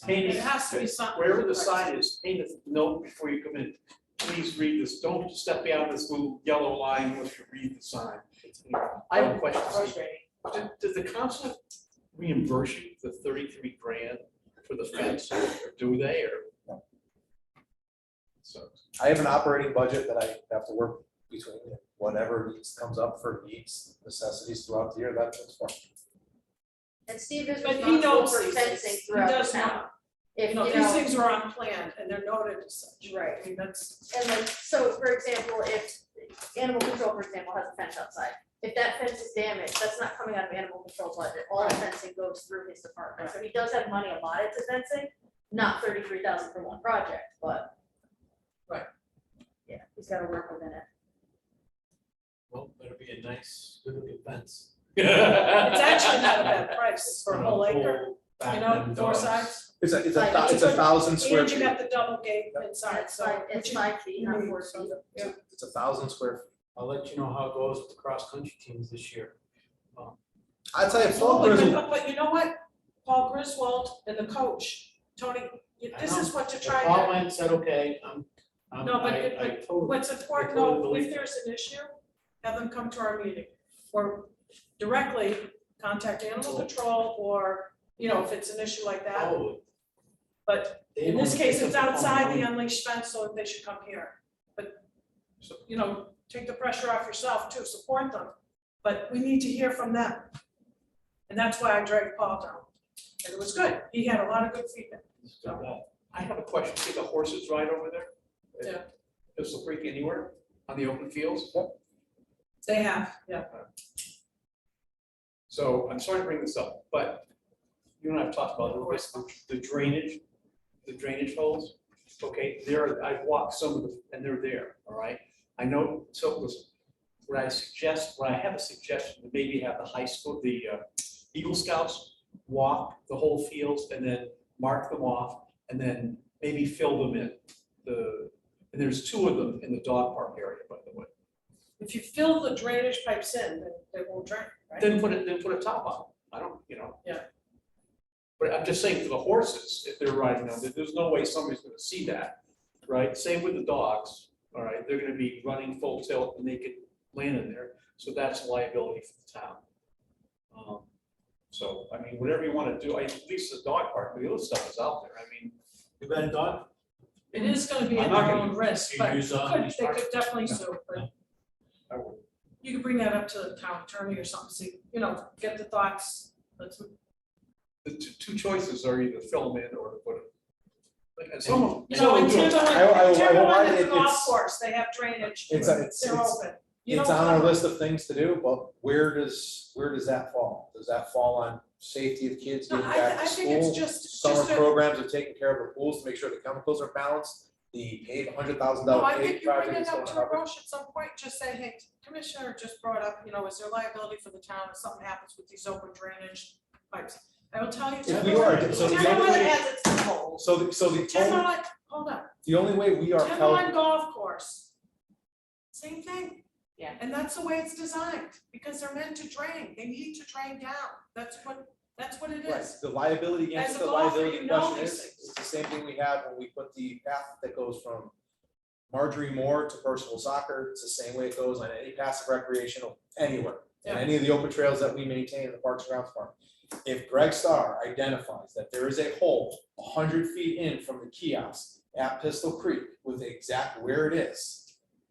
Paint it has to be something. Wherever the sign is, paint a note before you come in. Please read this. Don't step beyond this little yellow line unless you read the sign. I have a question. Frustrating. Does the council reimburse you the 33 grand for the fence, or do they, or? So, I have an operating budget that I have to work between whatever needs comes up for needs, necessities throughout the year, that's for. And Steve is But he responsible knows for these fencing things, he throughout the does town. know, If, you know, these things are unplanned and they're noted as such. Right. I mean, that's, And like, so for example, if animal control, for example, has a fence outside, if that fence is damaged, that's not coming out of animal control budget, all the fencing goes through his department, so he does have money allotted to fencing. Not 33,000 for one project, but. Right. Yeah, he's gotta work within it. Well, better be a nice, good looking fence. it's actually not a bad price for a whole acre, Back you know, them 4 dogs. sides. It's a, Like, it's 1,000 square And you feet. got the double gate inside, It's so. like, it's which 5 feet, not you 4 need, feet. so, yeah. It's 1,000 square feet. I'll let you know how it goes with the cross-country teams this year. I'd tell you, Paul Absolutely, Griswold, but you know what? Paul Griswold and the coach, Tony, this is what to try Paul to, went and said, okay, No, but I totally. what's important I totally though, believe if there's an issue, have them come to our meeting. Or directly contact animal control, or, you know, if it's an issue like that. Oh, But they in this want to case, pick it's up the outside phone. the unleashed fence, so they should come here. But, you know, take the pressure off yourself too, support them, but we need to hear from them. And that's why I dragged Paul down, and it was good, he had a lot of good feedback. I have a question. Take the horses ride over there? Yeah. Pistol Creek anywhere on the open fields? They have, yeah. So I'm sorry to bring this up, but you and I have talked about the drainage holes. Okay, I've walked some of them and they're there, all right? I know, so listen, what I have a suggestion, to maybe have the high school, the Eagle Scouts walk the whole fields and then mark them off and then maybe fill them in. And there's 2 of them in the dog park area, by the way. If you fill the drainage pipes in, then they won't drain, right? Then put a top on. I don't, Yeah. But I'm just saying for the horses, if they're riding them, there's no way somebody's gonna see that, right? Same with the dogs, all right? They're gonna be running full tilt and they could land in there. So that's liability for the town. So, I mean, whatever you want to do, at least the dog park, the other stuff is out there. I mean, You got a dog? It is gonna be I'm at not their gonna own risk, but use, they could definitely sue, but I would. you could bring that up to the town attorney or something, see, get the thoughts. Let's, The two choices are either fill them in or put it. And some of them. in I will Timberland lie, is a golf it's- course, they have drainage, It's, they're open. You it's don't on our cover- list of things to do, but where does that fall? Does that fall on safety of kids No, getting I back to think it's school? just Summer a. programs of taking care of the pools to make sure the chemicals are balanced, the $100,000 No, I paving think you bring project it is up going to to cover. Roche at some point, just say, hey, Commissioner just brought up, is there liability for the town if something happens with these open drainage pipes? I will tell you. If we are, so the only Timberland way, has its own hole. so Hold on, the only way we are held, Timberland Golf Course. Same thing. Yeah. And that's the way it's designed, because they're meant to drain, they need to drain down, that's what it right, is. the liability As against a the golfer, liability you know question these is, things. it's the same thing we have when we put the path that goes from Marjorie Moore to Percival Soccer, it's the same way it goes on any passive recreational anywhere. And Yeah. any of the open trails that we maintain in the Parks and Grounds Department. If Greg Starr identifies that there is a hole 100 feet in from the kiosk at Pistol Creek with exact where it is,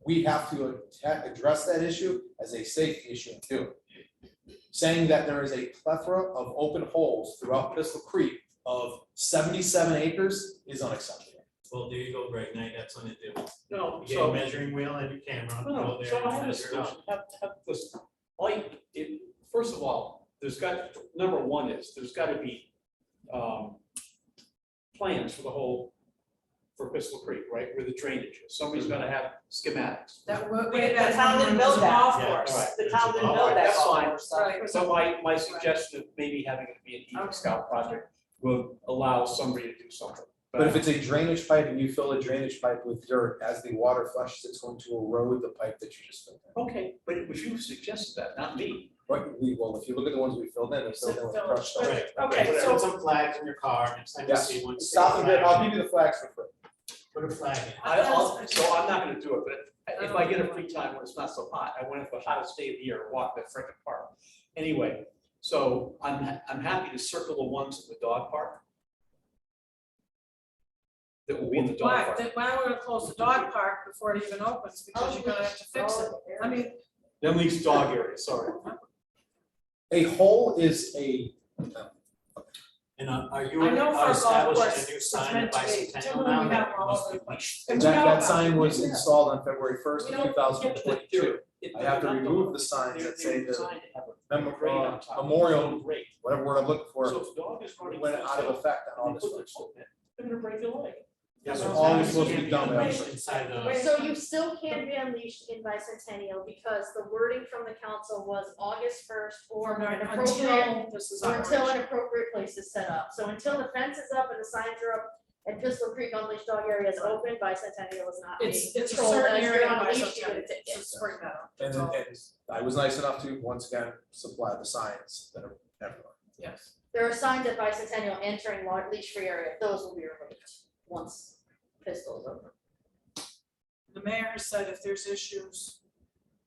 we have to address that issue as a safety issue and do it. Saying that there is a plethora of open holes throughout Pistol Creek of 77 acres is unacceptable. Well, there you go, Greg, now you got something to do. No, You get so. a measuring wheel and your camera, No, go there so I and have measure it out. have this, first of all, number one is, there's gotta be, plans for the whole, for Pistol Creek, right, where the drainage is. Somebody's gotta have schematics. That way The back town when didn't it was build a that. golf Yeah, course. right. The town didn't All build right, that that's golf fine. course, so. Right. So my suggestion of maybe having it be an Eagle Scout project will allow somebody to do something. But if it's a drainage pipe and you fill a drainage pipe with dirt, as the water flushes, it's going to erode the pipe that you just filled in. Okay, but it was you who suggested that, not me. Right, well, if you look at the ones we filled in, they're filled in with crushed stone. Right, Okay, Put so- some flags in your car, next time you Yes, see one. stop and get, I'll give you the flags for free. Put a flag in. So I'm not gonna do it, but if I get a free time when it's not so hot, I went to the hottest day of the year and walked that frickin' park. Anyway, so I'm happy to circle the ones in the dog park. That will be in the dog Why, park. why we're gonna close the dog park before it even opens, because you're gonna have to fix it. I mean, At least dog area, sorry. A hole is a, And are you I know for a golf establishing course, a new it's sign meant at to be. Bicentennial Timberland, now we that have all must over be the place. leashed? And that, we know that about sign it. was Yeah. installed on February first We of don't- two thousand twenty-two. I have to remove the signs that say the memorial, whatever word I'm looking So for, if dog is running. went out of effect on and they August put their first. foot in, they're gonna break their leg. Yes, That's always supposed to be done by Inside the. So you still can be unleashed in bicentennial because the wording from the council was August 1st or an appropriate, Until this is or until operational. an appropriate place is set up. So until the fence is up and the signs are up and Pistol Creek unleashed dog area is open, bicentennial is not being It's a controlled. certain As you're area by unleashed, you September, get a ticket. it's a spring meadow. And That's all. then, and I was nice enough to, once again, supply the signs that are everywhere. Yes. There are signs at bicentennial entering leash free area. Those will be removed once Pistol is over. The mayor has said if there's issues,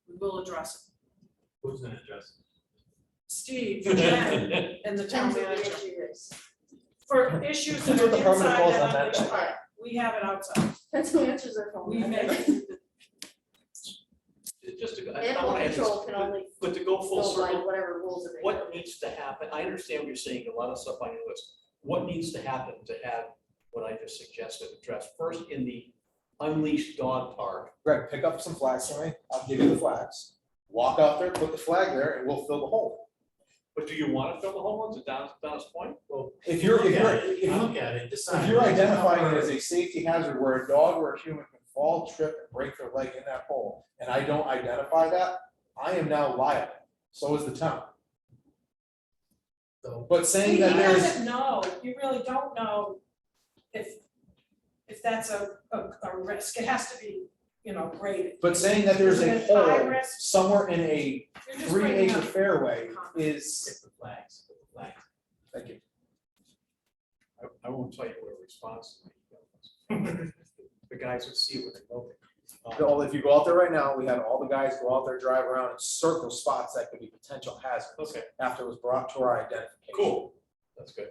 we will address it. Who's gonna address Steve, Jen, and the town Depends what the manager. issue is. For issues that That's are what the permanent inside clause that on that unleashed is. park, we have it outside. Depends who answers their phone. We make, Just to, I Animal wanna add this, control can only but to go full go by circle, whatever rules are. what needs to happen, I understand what you're saying, a lot of stuff on your list. What needs to happen to have what I just suggested addressed? First, in the unleashed dog park, Greg, pick up some flags for me, I'll give you the flags. Walk out there, put the flag there, and we'll fill the hole. but do you want to fill the whole one to Don's point? Well, If you're, if you're, look at it, decide. if you're identifying it as a safety hazard where a dog or a human can fall, trip, and break their leg in that hole, and I don't identify that, I am now liable, so is the town. So, But saying he that there's, doesn't know, you really don't know if that's a risk, it has to be, graded. but saying that there's a Is it high hole risk? somewhere in a You're just 3 bringing acre up- fairway is, get the flags, get the flags. thank you. I won't tell you what a response. The guys would see it when they go there. No, if you go out there right now, we had all the guys go out there, drive around and circle spots that could be potential hazards. Okay, After it was brought to our identification. cool, that's good.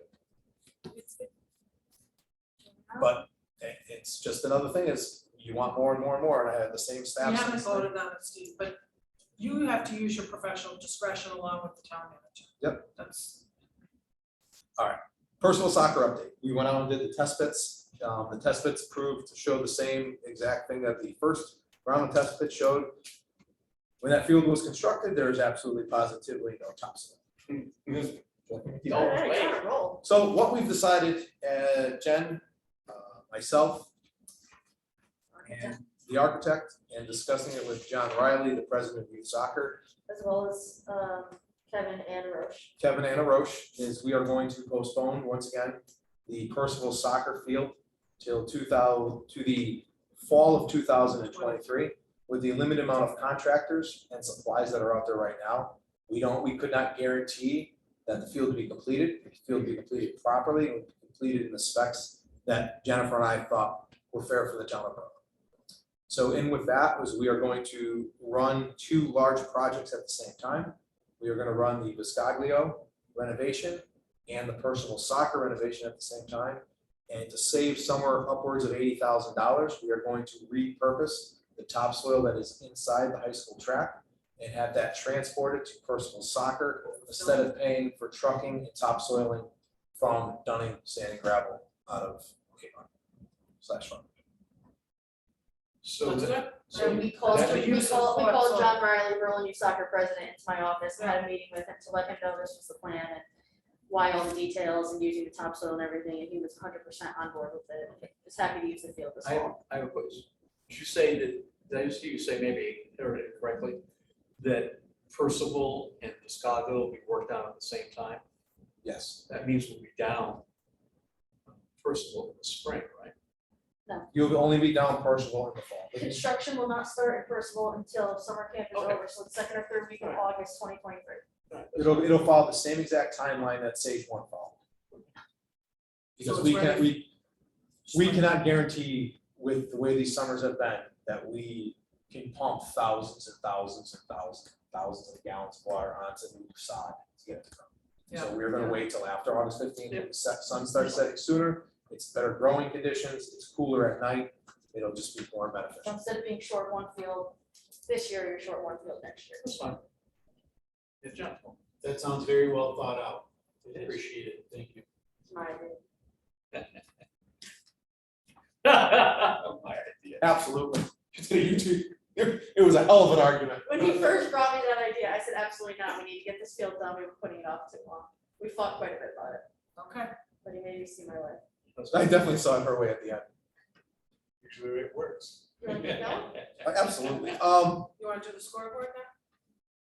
But it's just another thing is you want more and more and more, and I have the same staff. We haven't since- voted on it, Steve, but you have to use your professional discretion along with the town manager. Yep. That's, Personal soccer update. We went out and did the test pits. The test pits proved to show the same exact thing that the first round of test pits showed. When that field was constructed, there is absolutely positively no topsoil. So what we've decided, Jen, myself, and the architect, and discussing it with John Riley, the president of youth soccer, As well as Kevin and Roche. Kevin and Roche, is we are going to postpone once again the Percival soccer field till to the fall of 2023. With the limited amount of contractors and supplies that are out there right now, we could not guarantee that the field would be completed. The field would be completed properly and completed in the specs that Jennifer and I thought were fair for the town of Berlin. So in with that was we are going to run two large projects at the same time. We are going to run the Viscaglio renovation and the Percival soccer renovation at the same time. And to save somewhere upwards of $80,000, we are going to repurpose the topsoil that is inside the high school track and have that transported to Percival soccer instead of paying for trucking and topsoiling from Dunning Sand and Gravel out of /1. So that's that, good. And we called, that- we called John Riley, Berlin youth soccer president, into my office and had a meeting with him to let him know this was the plan and why all the details and using the topsoil and everything, and he was 100% on board with it. Just happy to use the field this fall. I have a question. Did you say that, did I just hear you say, maybe I heard it correctly, that Percival and Piscago will be worked on at the same time? Yes, That means we'll be down Percival in the spring, right? you'll only be down Percival in the fall. Construction will not start in Percival until summer camp is Okay. over, so the second or third week of August 2023. It'll follow the same exact timeline that Sage One followed. Because So we it's can, ready. we cannot guarantee with the way these summers have been, that we can pump thousands and thousands and thousands and thousands of gallons of water onto the sod to get it to grow. So we're gonna wait till after August 15th, if the sun starts setting sooner, it's better growing conditions, it's cooler at night, it'll just be more So beneficial. instead of being short one field this year, you're short one field next year. That's fine. Yeah, John. That sounds very well thought out. It is. Appreciate it, thank you. It's my idea. My idea. Absolutely. It was a hell of an argument. When he first brought me that idea, I said, absolutely not, we need to get this field done, we were putting it off too long. We fought quite a bit about it, Okay, but he made me see my way. I definitely saw it her way at the end. Usually it works. You wanna keep going? Absolutely. you wanna do the scoreboard now?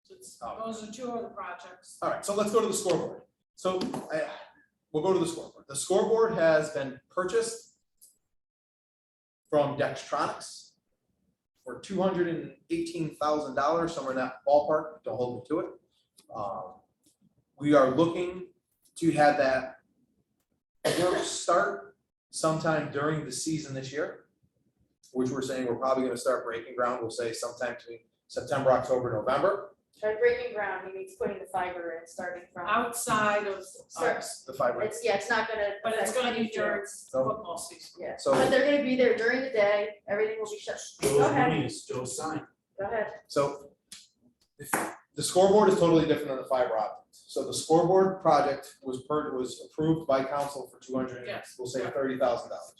Since those are two of the projects. All right, so let's go to the scoreboard. So we'll go to the scoreboard. The scoreboard has been purchased from Dextronics for $218,000, somewhere in that ballpark, don't hold me to it. We are looking to have that work start sometime during the season this year, which we're saying we're probably gonna start breaking ground, we'll say sometime between September, October, November. By breaking ground, he means putting the fiber in, starting from. Outside of, The fiber. It's, yeah, it's not gonna. but it's affect gonna any be during fields. football season. Yeah, So- but they're gonna be there during the day, everything will be shut. Go Joe's ahead, money is Joe's sign. go ahead. So the scoreboard is totally different than the fiber optics. So the scoreboard project was approved by council for Yes, we'll say yeah. $30,000.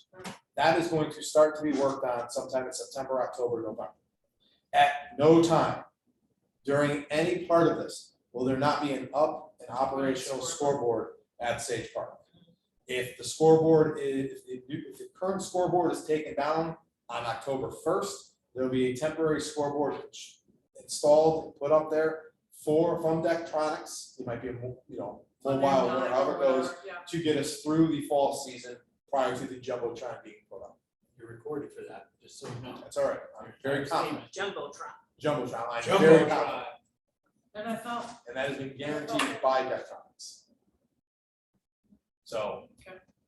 That is going to start to be worked on sometime in September, October, November. At no time during any part of this will there not be an operational scoreboard at Sage Park. If the scoreboard is, if the current scoreboard is taken down on October 1st, there'll be a temporary scoreboard installed and put up there from Dextronics. It might be a mobile, or however it goes, Yeah. to get us through the fall season prior to the jumbotron being put up. You're recorded for that, just so you know. That's all right. I'm very confident. Jumbotron. Jumbotron, I'm very confident. Jumbotron. NFL. And that has been guaranteed by Dextronics. So,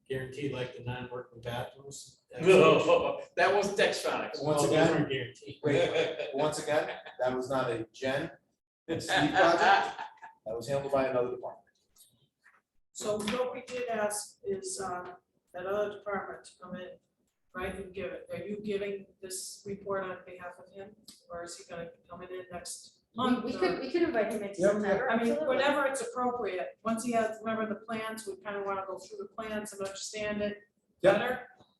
guaranteed like the non-working bathrooms? No, that was Dextronics. Once Oh, those again, aren't guaranteed. once again, that was not a Jen and Steve project, that was handled by another department. So what we did ask is, that other department to come in, right, and give it. Are you giving this report on behalf of him, or is he gonna come in next month? We or- could invite him into Yep. September. I mean, absolutely. whenever it's appropriate, once he has, remember the plans, we kind of want to go through the plans and understand it Yep. better.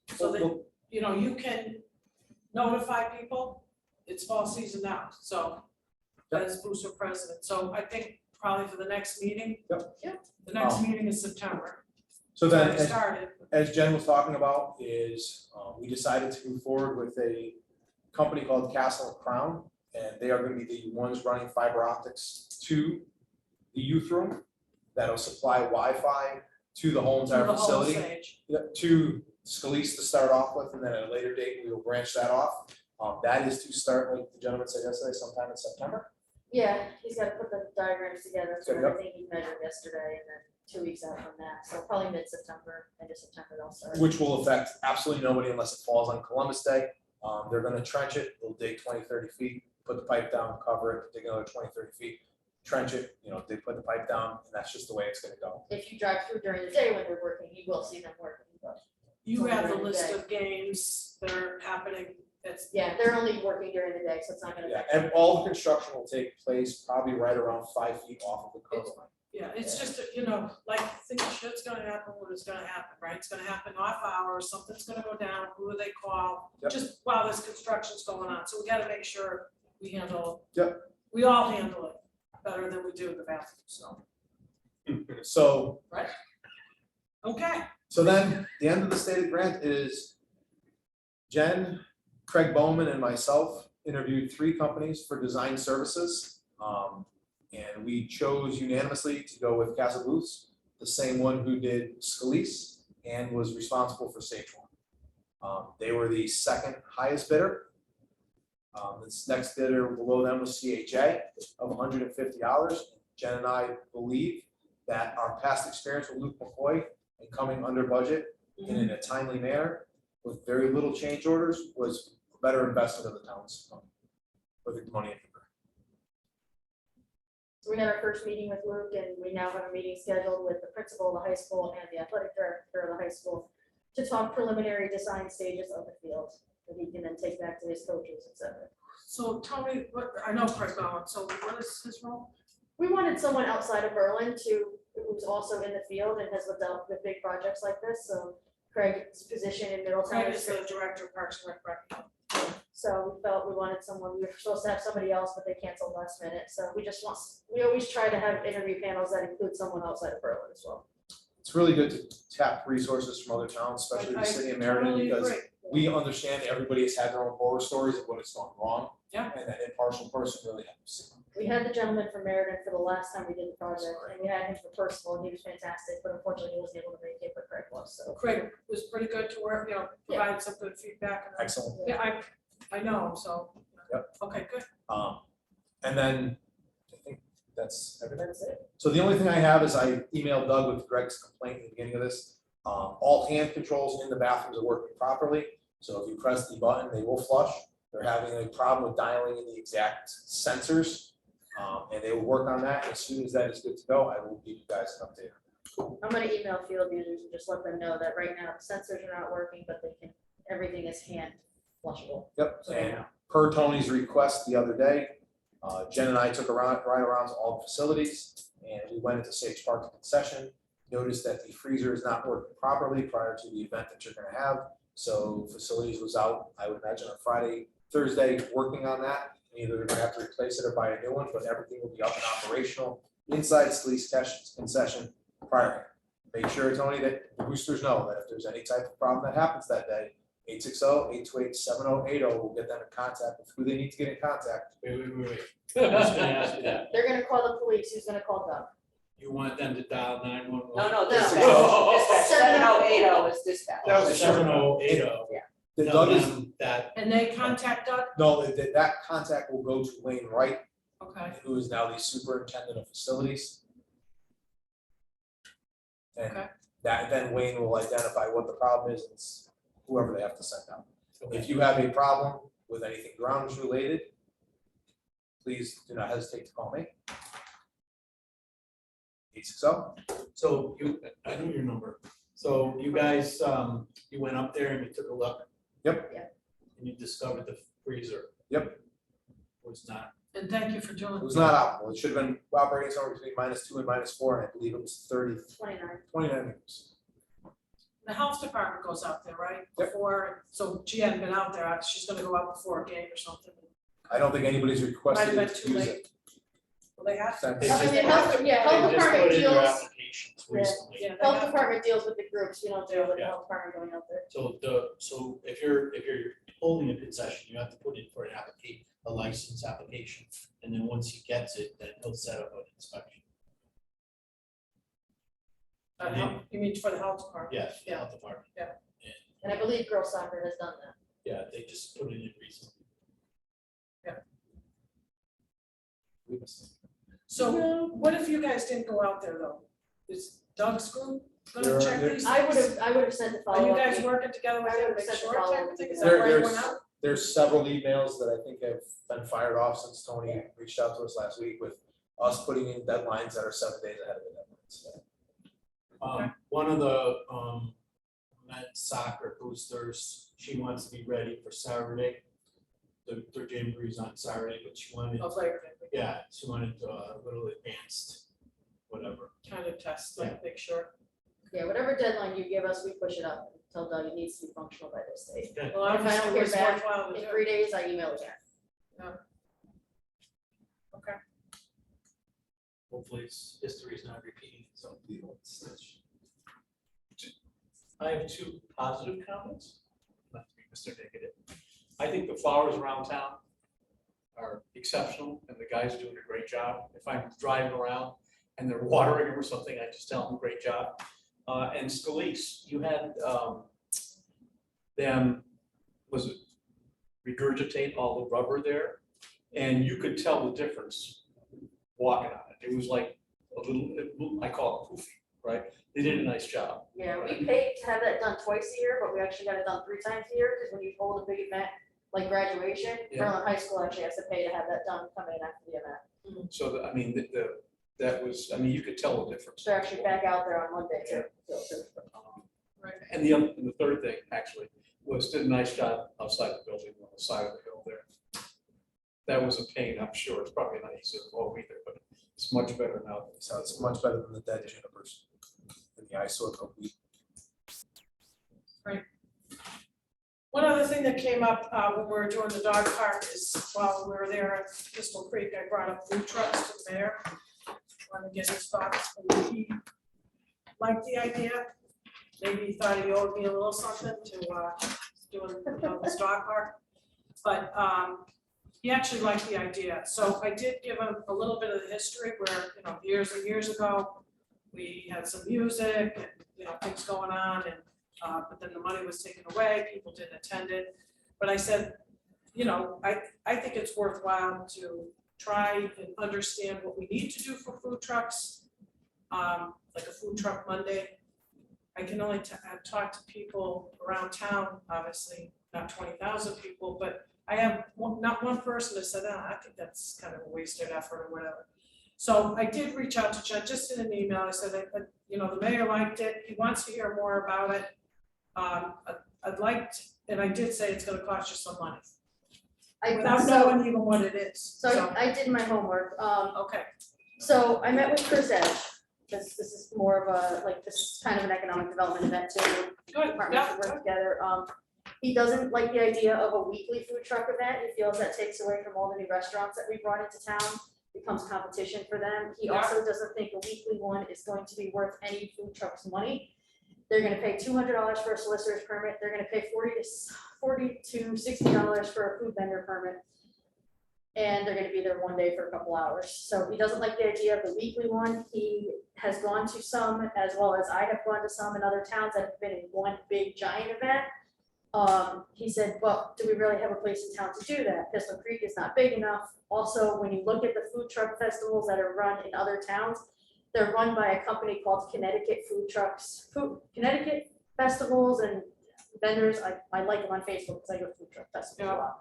So that, you know, you can notify people, it's fall season now, so as booster president, so I think probably for the next meeting. Yep. Yep. The next meeting is September. So then, Already started. as Jen was talking about, is we decided to move forward with a company called Castle and Crown, and they are gonna be the ones running fiber optics to the youth room that'll supply Wi-Fi to the whole entire To the whole facility. stage. To Scalise to start off with, and then at a later date, we will branch that off. That is to start, like the gentleman said yesterday, sometime in September. Yeah, he's gotta put the diagrams together, so Yep. I think he measured yesterday and then 2 weeks out from that, so probably mid-September, end of September they'll start. Which will affect absolutely nobody unless it falls on Columbus Day. They're gonna trench it, they'll dig 20, 30 feet, put the pipe down, cover it, dig another 20, 30 feet, trench it, they put the pipe down, and that's just the way it's gonna go. If you drive through during the day when they're working, you will see them working, but, You have the During the list day. of games that are happening, it's, yeah, they're only working during the day, so it's not gonna Yeah, affect. and all the construction will take place probably right around 5 feet off of the curb line. yeah, it's just, like, think shit's gonna happen, what is gonna happen, right? It's gonna happen off hours, something's gonna go down, who do they call? Yep. Just while this construction's going on, so we gotta make sure we handle. Yep. We all handle it better than we do the bathroom, so, So, okay. so then, the end of the stated grant is Jen, Craig Bowman, and myself interviewed 3 companies for design services. And we chose unanimously to go with Castle Booths, the same one who did Scalise and was responsible for Sage One. They were the second highest bidder. This next bidder below them was CHA of $150. Jen and I believe that our past experience with Luke McCoy and coming under budget and in a timely manner with very little change orders was a better investment of the town's money, or the money. So we had our first meeting with Luke, and we now have a meeting scheduled with the principal of the high school and the athletic director of the high school to talk preliminary design stages of the field, that he can then take back to his coaches, et cetera. So tell me, I know Craig Bowen, so what is his role? We wanted someone outside of Berlin who's also in the field and has dealt with big projects like this, so Craig's position in Middletown Craig is. is the director of Parks and Rec. So we felt we wanted someone, we were supposed to have somebody else, but they canceled last minute, so we always try to have interview panels that include someone outside of Berlin as well. It's really good to tap resources from other towns, especially the city of Meriden, Totally because agree. we understand everybody has had their own horror stories of what has gone wrong. Yeah. And that impartial person really helps. We had the gentleman from Meriden for the last time we did the project, and we had him for Percival, and he was fantastic, but unfortunately he wasn't able to make it, but Craig was, so. Craig was pretty good to work, provide some good feedback. and- Excellent. Yeah, I know him, so. Yep. Okay, good. And then I think that's everything. That's it. So the only thing I have is I emailed Doug with Greg's complaint at the beginning of this. All hand controls in the bathrooms are working properly. So if you press the button, they will flush. They're having a problem with dialing in the exact sensors. And they will work on that. As soon as that is good to go, I will give you guys an update. I'm gonna email field users and just let them know that right now the sensors are not working, but everything is hand flushable. Yep, So they and know. per Tony's request the other day, Jen and I took a ride around to all the facilities, and we went into Sage Park concession, noticed that the freezer is not working properly prior to the event that you're gonna have. So facilities was out, I would imagine on Friday, Thursday, working on that. Either they're gonna have to replace it or buy a new one, but everything will be up and operational inside Scalise concession prior. Make sure, Tony, that the boosters know that if there's any type of problem that happens that day, 860-828-7080 will get them in contact with who they need to get in contact. Wait. I was gonna ask you that. They're gonna call the police, who's gonna call Doug? You want them to dial 911? No, No. dispatch, 7080 is dispatch. That was a short- 7080. The Tell Doug is, them that, And they contact Doug? no, that contact will go to Wayne Wright, Okay. who is now the superintendent of facilities. And Okay. That then Wayne will identify what the problem is, and it's whoever they have to send out. If you have a problem with anything grounds related, please do not hesitate to call me. 860. So you, I know your number. So you guys, you went up there and you took a look? Yep. Yeah. And you discovered the freezer? Yep. Was not, And thank you for doing. It was not optimal. It should have been operating somewhere between -2 and -4, and I believe it was 29 degrees. The health department goes out there, right? Yep. Before, so she hadn't been out there, she's gonna go out before a game or something. I don't think anybody's requested Might it have to been too use late. it. Well, they have to. Since- They I just- mean, health, yeah, health they just department put in their deals, applications recently. Yeah, they health have to. department deals with the groups, we don't deal with the Yeah. health department going out there. So if you're holding a concession, you have to put in for an a license application. And then once he gets it, then he'll set up an inspection. You mean for the health department? Yes, the Yeah. health department. Yeah. And I believe girls soccer has done that. Yeah, they just put it in recently. So what if you guys didn't go out there though? Is Doug's group gonna check these? I would have sent the Are follow-up. you guys email. working together with I him to would've make sent the sure type follow-up of thing? Is email. that why you went out? There's several emails that I think have been fired off since Tony reached out to us last week with us putting in deadlines that are 7 days ahead of the deadlines. One of the, men's soccer boosters, she wants to be ready for Saturday. Their jamboree's on Saturday, but she wanted, Of Labor Day, yeah, she wanted a little advanced, whatever. kind of test, like, make sure. Yeah, whatever deadline you give us, we push it up, tell Doug it needs to be functional by this date. Well, If I obviously, don't hear it's back worthwhile to In do. 3 days, I email again. Okay. Hopefully, history's not repeating itself. I have two positive comments, not to be Mr. Negative. I think the flowers around town are exceptional, and the guys are doing a great job. If I'm driving around and they're watering them or something, I just tell them, great job. And Scalise, you had them, was it regurgitate all the rubber there? And you could tell the difference walking on it. It was like a little, I call it poofy, right? They did a nice job. Yeah, we paid to have that done twice a year, but we actually got it done 3 times a year, because when you hold a big event like graduation, Yeah. Berlin High School actually has to pay to have that done, come in after the event. So, I mean, that was, I mean, you could tell the difference. They're actually back out there on Monday too. And the third thing, actually, was did a nice job outside the building, on the side of the hill there. That was a pain, I'm sure. It's probably not easy to mow either, but it's much better now. So it's much better than the dead junipers and the eyesore company. One other thing that came up when we were doing the dog park is while we were there at Crystal Creek, I brought up food trucks to the mayor. Wanted to get his thoughts, and he liked the idea. Maybe he thought he owed me a little something to do this dog park. But he actually liked the idea. So I did give him a little bit of the history where, years and years ago, we had some music and, things going on, and but then the money was taken away, people didn't attend it. But I said, I think it's worthwhile to try and understand what we need to do for food trucks, like a food truck Monday. I can only I've talked to people around town, obviously not 20,000 people, but I have not one person that said, I think that's kind of a wasted effort or whatever. So I did reach out to Jen, just in an email. I said, the mayor liked it. He wants to hear more about it. I'd like, and I did say it's gonna cost you some money, without knowing even what it is. So I did my homework. Okay, So I met with Chris Edge. This is more of this is kind of an economic development event too. good, Departments yeah, should work together. He doesn't like the idea of a weekly food truck event. He feels that takes away from all the new restaurants that we brought into town, becomes competition for them. He Yeah. also doesn't think a weekly one is going to be worth any food truck's money. They're gonna pay $200 for a solicitor's permit. They're gonna pay $40 to $60 for a food vendor permit. And they're gonna be there one day for a couple hours. So he doesn't like the idea of the weekly one. He has gone to some, as well as I have gone to some in other towns that have been in one big giant event. He said, well, do we really have a place in town to do that? Pistol Creek is not big enough. Also, when you look at the food truck festivals that are run in other towns, They're run by a company called Connecticut Connecticut Festivals and Vendors. I like them on Facebook because I go to food truck festivals a lot.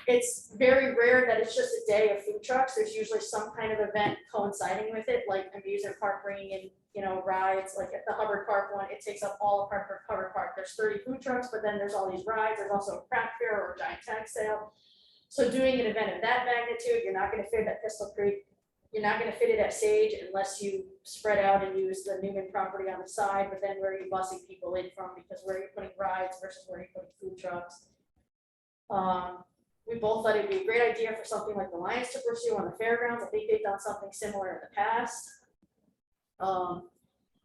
It's very rare that it's just a day of food trucks. There's usually some kind of event coinciding with it, like amusement park bringing in, rides, like at the Hubbard Park one, it takes up all of Hubbard Park. There's 30 food trucks, but then there's all these rides. There's also a craft fair or a giant tag sale. So doing an event of that magnitude, you're not gonna fit it at Pistol Creek. You're not gonna fit it at Sage unless you spread out and use the Newman property on the side, but then where are you busing people in from? Because where are you putting rides versus where are you putting food trucks? We both thought it'd be a great idea for something like the Lions to pursue on the fairgrounds. I think they've done something similar in the past.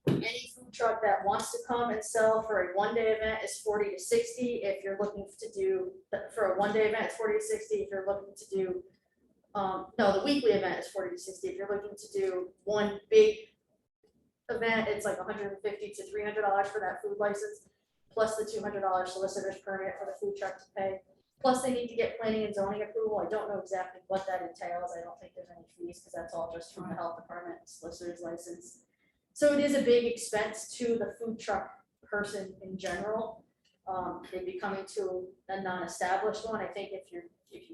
Any food truck that wants to come and sell for a one-day event is 40 to 60. If you're looking to do, for a one-day event, it's 40 to 60. If you're looking to do, no, the weekly event is 40 to 60. If you're looking to do one big event, it's like $150 to $300 for that food license, plus the $200 solicitor's permit for the food truck to pay. Plus they need to get planning and zoning approval. I don't know exactly what that entails. I don't think there's any fees because that's all just from the health department, solicitor's license. So it is a big expense to the food truck person in general. They'd be coming to a non-established one. I think if you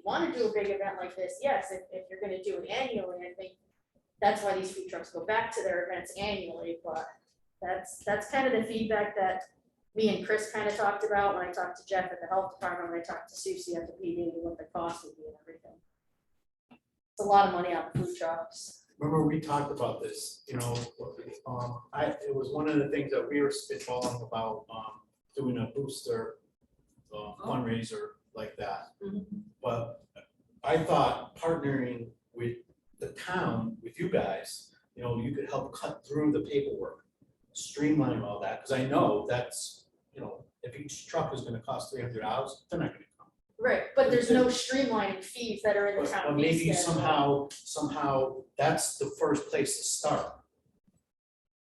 want to do a big event like this, yes, if you're going to do it annually, I think that's why these food trucks go back to their events annually. But that's kind of the feedback that me and Chris kind of talked about when I talked to Jeff at the health department, when I talked to Susie at the PD, what the cost would be and everything. It's a lot of money on the food trucks. Remember, we talked about this, it was one of the things that we were spitballing about, doing a booster fundraiser like that. But I thought partnering with the town, with you guys, you could help cut through the paperwork, streamline all that, because I know that's, if each truck is gonna cost $300, they're not gonna come. Right, but there's no streamlining fees that are in the town. But fee maybe schedule. somehow, that's the first place to start.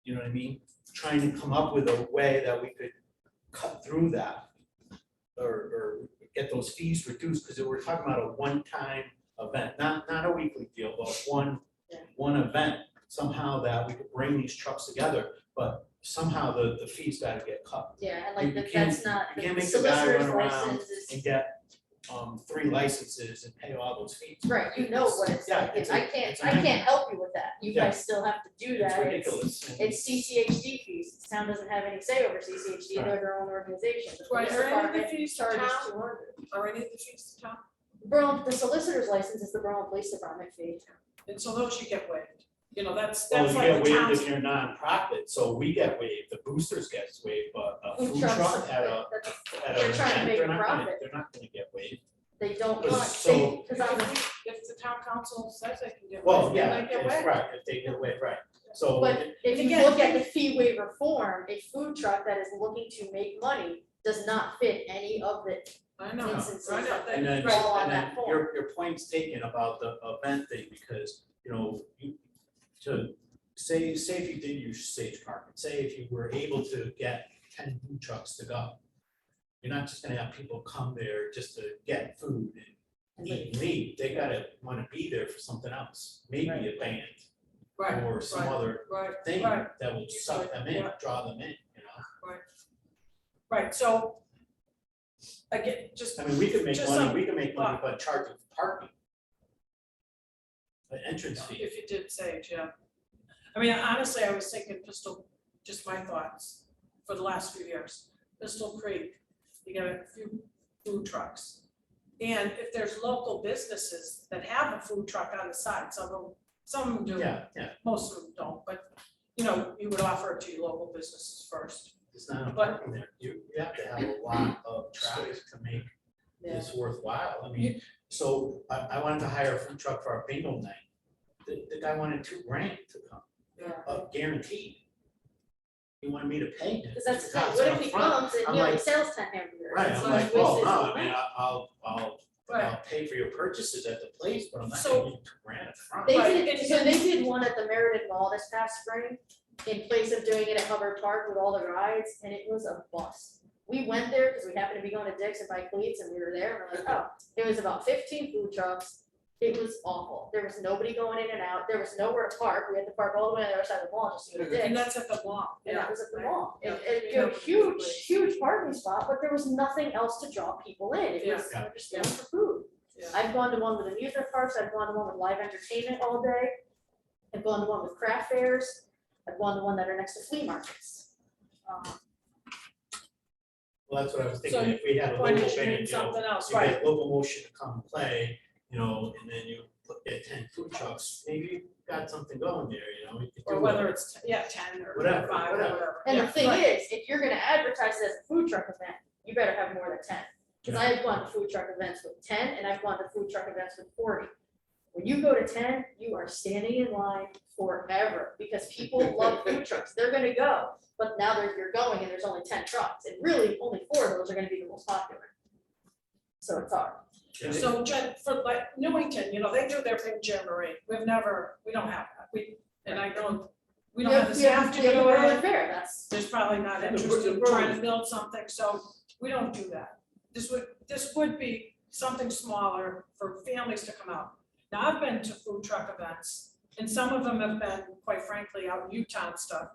You know what I mean? Trying to come up with a way that we could cut through that. Or get those fees reduced, because we're talking about a one-time event, not a weekly deal, but one event. Somehow that we could bring these trucks together, but somehow the fees gotta get cut. Yeah, and You like can't- that's not, You can't the make the guy solicitor's run around license is, and get 3 licenses and pay all those fees. right, you know what it's Yeah, like, it's I a- can't, it's a I can't nightmare. help you with that, you Yeah. guys still have to do It's that, it's, ridiculous. and- it's CCHD fees, the town doesn't have any say over CCHD, they're their own organization. The Right, police are any of the department fees to charges town? 200. Are any of the fees to town? Berlin, the solicitor's license is the Berlin Police Department fee. And so those you get waived. That's Well, you like get the waived town's. if you're nonprofit, so we get waived, the boosters gets waived, but a Food food trucks, truck at a, that's- at they're an trying to event, make they're a not gonna, profit. they're not gonna get waived. They don't But want, so- because on the, If the town council says they can get. Well, waived, yeah, they get it's waived. right, if they get waived, right, so. but if you Again, look at the fee waiver form, a food truck that is looking to make money does not fit any of the I know, instances I know. that And then, fall on and then that form. your point's taken about the event thing, because, to say if you did use Sage Market, say if you were able to get 10 food trucks to go. You're not just gonna have people come there just to get food and eat and leave, they gotta wanna be there for something else, maybe a band. Right, Or some right, other right, thing right. that will suck them in, Yeah. draw them in, Right, so. Again, just. I mean, we could make Just money, some we could make money thought. by charging for parking. An entrance fee. If you did Sage, yeah. I mean, honestly, I was thinking Pistol, just my thoughts for the last few years. Pistol Creek, you got a few food trucks. And if there's local businesses that have a food truck on the side, some of them do. Yeah, Most of them don't, but you would offer it to your local businesses first. it's not a But- parking there, you have to have a lot of traffic to make this worthwhile, I mean, so I wanted to hire a food truck for our bingo night. The guy wanted $2,000 to come, guaranteed. He wanted me to pay him. Because that's the $50 thing, what up if he front. comes and I'm he only like- sells 10 hamburgers? Right, It's I'm like, like, well, wasted no, his I mean, money. I'll pay for your purchases at the place, but I'm not So- gonna give you $2,000 up front. They Right, did, and so they did one at the Meriden Mall this past spring, in place of doing it at Hubbard Park with all the rides, and it was a bust. We went there because we happened to be going to Dick's and buy cleats, and we were there, and we're like, oh, it was about 15 food trucks. It was awful. There was nobody going in and out. There was nowhere to park. We had to park all the way on the other side of the mall just to get a And Dick's. that's at the mall. And that was at the mall. Yeah. A huge, huge parking spot, but there was nothing else to draw people in. It was, Yeah. we're just there for food. Yeah. I've gone to one with amusement parks. I've gone to one with live entertainment all day. I've gone to one with craft fairs. I've gone to one that are next to flea markets. Well, that's what I was So thinking, if we had a Why local did you band, need you know, something else, you right? get locomotion to come play, you know, and then you get 10 food trucks, maybe you got something going there, you know. you could Or do whether it. it's, 10 or Whatever, 5 or whatever. whatever. And the Yeah, thing right. is, if you're gonna advertise it as a food truck event, you better have more than 10. Because I have gone to food truck events with 10 and I've gone to food truck events with 40. When you go to 10, you are standing in line forever because people love food trucks. They're gonna go. But now you're going and there's only 10 trucks and really only 4 of those are gonna be the most popular. So it's hard. So Jen, for like Newington, you know, they do their big jamboree. We don't have that. And I know, we don't have the staff to do We have it. Berlin Fair, that's, There's probably not And the interest in Berlin- trying to build something, so we don't do that. This would be something smaller for families to come out. Now, I've been to food truck events, and some of them have been, quite frankly, out in Utah and stuff.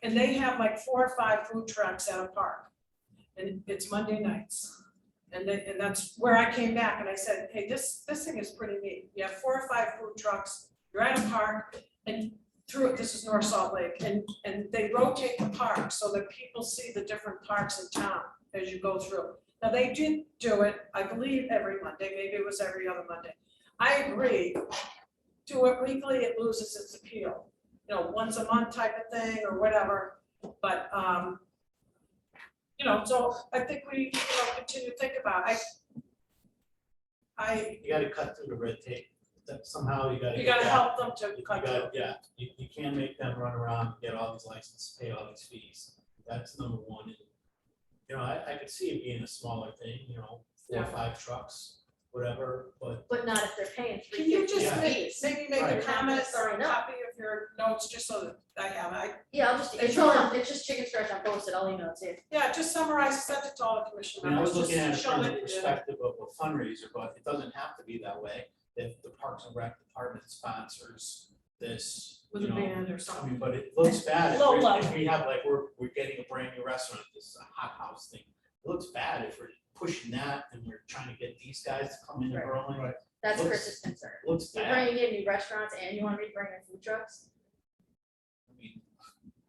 And they have like 4 or 5 food trucks at a park, and it's Monday nights. And that's where I came back and I said, hey, this thing is pretty neat. You have 4 or 5 food trucks, you're at a park, and this is North Salt Lake, and they rotate the park so that people see the different parks in town as you go through. Now, they did do it, I believe, every Monday, maybe it was every other Monday. I agree, do it weekly, it loses its appeal. You know, once a month type of thing or whatever, but, you know, so I think we, continue to think about, You gotta cut through the red tape, that somehow you gotta. you get gotta that. help them to You cut gotta- through. Yeah, you can't make them run around, get all these licenses, pay all these fees. That's number one. And, you know, I could see it being a smaller thing, you know, 4 or Yeah. 5 trucks, whatever, but but not if they're paying Can you $3.50 just fees. maybe make a Right. comment or a No. copy of your notes, just so that I have it? Yeah, I'll just, It's it's just chicken scratch on post-it, I'll email it to you. Yeah, just summarize, send it to all the commission I mean, I was members, looking at it just show from that the you did it. perspective of a fundraiser, but it doesn't have to be that way. If the Parks and Rec department sponsors this, With you a know, band or I something. mean, but it looks bad if Low we're- level. if we have like, we're getting a brand new restaurant, this is a hot house thing. It looks bad if we're pushing that and we're trying to get these guys to come in and Right. Berlin. That's Looks- Chris's concern. Looks You're bad. bringing in new restaurants and you want me to bring in food trucks? I mean,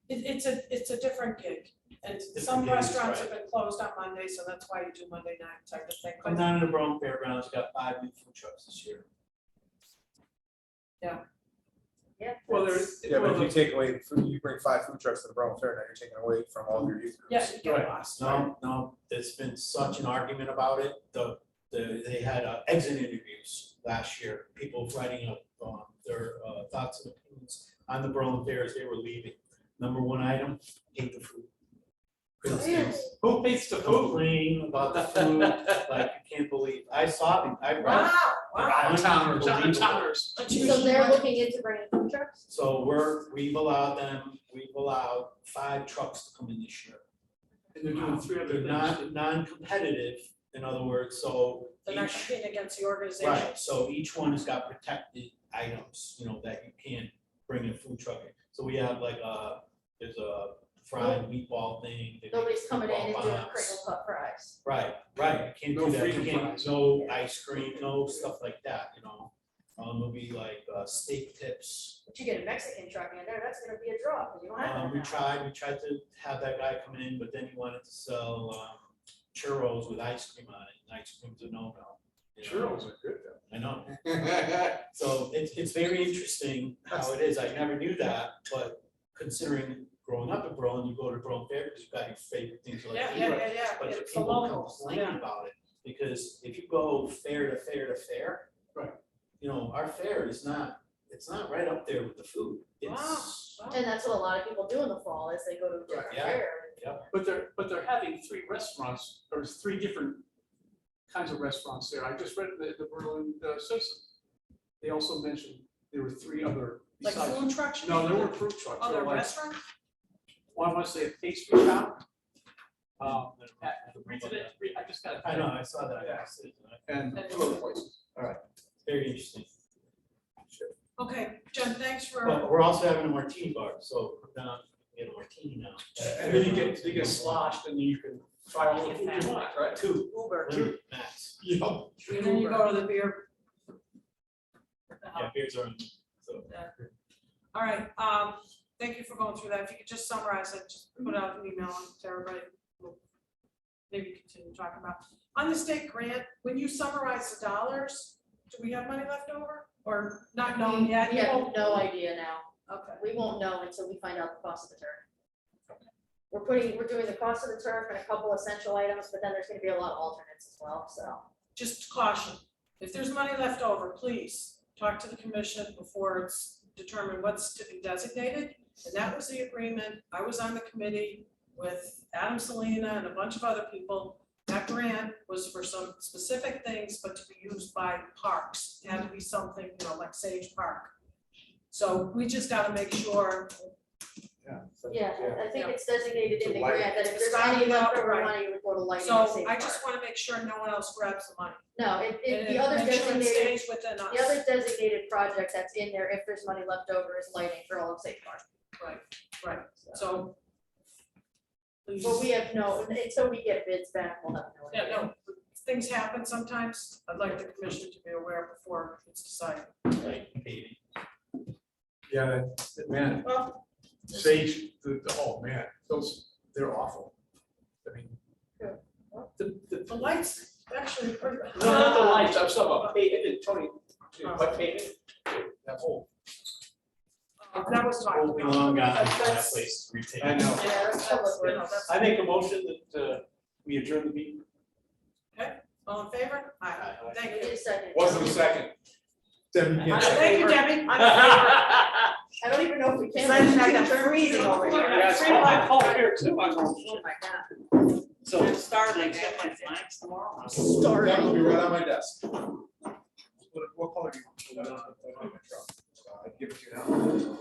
It's a different gig, and It's different some gigs, restaurants right. have been closed on Monday, so that's why you do Monday night type of thing. Come But down to the Berlin Fairgrounds, we got 5 new food trucks this year. Yeah. Well, that's- Yeah, but if you take away, you bring 5 food trucks to the Berlin Fair, now you're taking away from all your youth groups. Yeah, you get Right. lost. No, there's been such an argument about it. They had exit interviews last year, people writing up their thoughts and opinions on the Berlin fairs, they were leaving. Number 1 item, hate the food. Christians Who hates the food? complain about the food, like you can't believe, I saw it, I read. Wow, it. wow. Out of towners, out of Unbelievable. towners. So they're looking into bringing food trucks? So we've allowed 5 trucks to come in this year. And they're doing 3 other They're things. not non-competitive, in other words, so They're not each, competing against the organization. right, so each one has got protected items, you know, that you can't bring in a food truck. So we have like there's a fried meatball thing. they make Nobody's coming in and meatball doing bombs. crinkle cut fries. Right, you can't No do that, you freaking can't, fries. no ice cream, no stuff like that, you know. There'll be like steak tips. But you get a Mexican truck in there, that's gonna be a draw, because you don't have that We now. tried to have that guy come in, but then he wanted to sell churros with ice cream on it, and ice cream's a no-no. you know? Churros are good though. I know, so it's very interesting how it is, I never knew that, but considering growing up in Berlin, you go to Berlin Fair because you've got your favorite things like. Yeah, that. yeah, But the it's the people locals, complain yeah. about it, because if you go fair to fair to fair. Right. You know, our fair is not, it's not right up there with the food, it's. Wow. And that's what a lot of people do in the fall, is they go to a different Yeah. fair. But they're having 3 restaurants, or 3 different kinds of restaurants there. I just read the Berlin Citizen. They also mentioned there were 3 other Like besides. food trucks? you No, mean? there were fruit trucks. They Other were like, restaurants? one, I want to say a pastry shop. I just got. I know, I saw that. Yeah. I see it. And 2 other places. very interesting. Okay, Jen, thanks for. But we're also having a martini bar, so then I'm getting a martini now. And then you get sloshed and you can try all the food you want, right? Two, Uber. max. Yeah. And then you go to the beer. Yeah, beers are in, so. All right, thank you for going through that. If you could just summarize it, just put out an email to everybody. We'll maybe continue talking about. On the state grant, when you summarize the dollars, do we have money left over or not known yet? We You have won't- no idea now. Okay, We won't know until we find out the cost of the turf. We're doing the cost of the turf and a couple essential items, but then there's gonna be a lot of alternates as well, so. just caution, if there's money left over, please talk to the commission before it's determined what's to be designated. And that was the agreement. I was on the committee with Adam Selena and a bunch of other people. That grant was for some specific things, but to be used by parks. It had to be something, like Sage Park. So we just gotta make sure. Yeah, I think it's designated in the To light. grant that if there's It's any lighting up, leftover right. money, it would go to lighting. So and safe I park. just wanna make sure no one else grabs the money. No, And the other make sure it designated, stays within us. the other designated project that's in there, if there's money left over, is lighting for all of Safe Park. Right, so. please- But we have no, until we get bids back, we'll have no. Yeah, idea. no, things happen sometimes. I'd like the commission to be aware before it's decided. Yeah, man, Well, Sage, oh man, they're awful. I mean. Yeah. the lights actually pretty. No, not the lights, I'm talking about paving, Tony, what paving? That whole. That was talked Old about. long guy, That's- that place to retain. I know. Yeah, that's public works. I make a motion that we adjourn the meeting. All in favor? Aye. Thank We you. need a second. Wasn't a second. Then you can't Thank you, second. Debbie. I don't even know if we can. Besides the fact I'm freezing over here. Yeah, it's cold here too. I'm going, Oh my God. So. I'm starving, I get my flags tomorrow. That will be right on my desk. What color do you want? I'd give it to you now.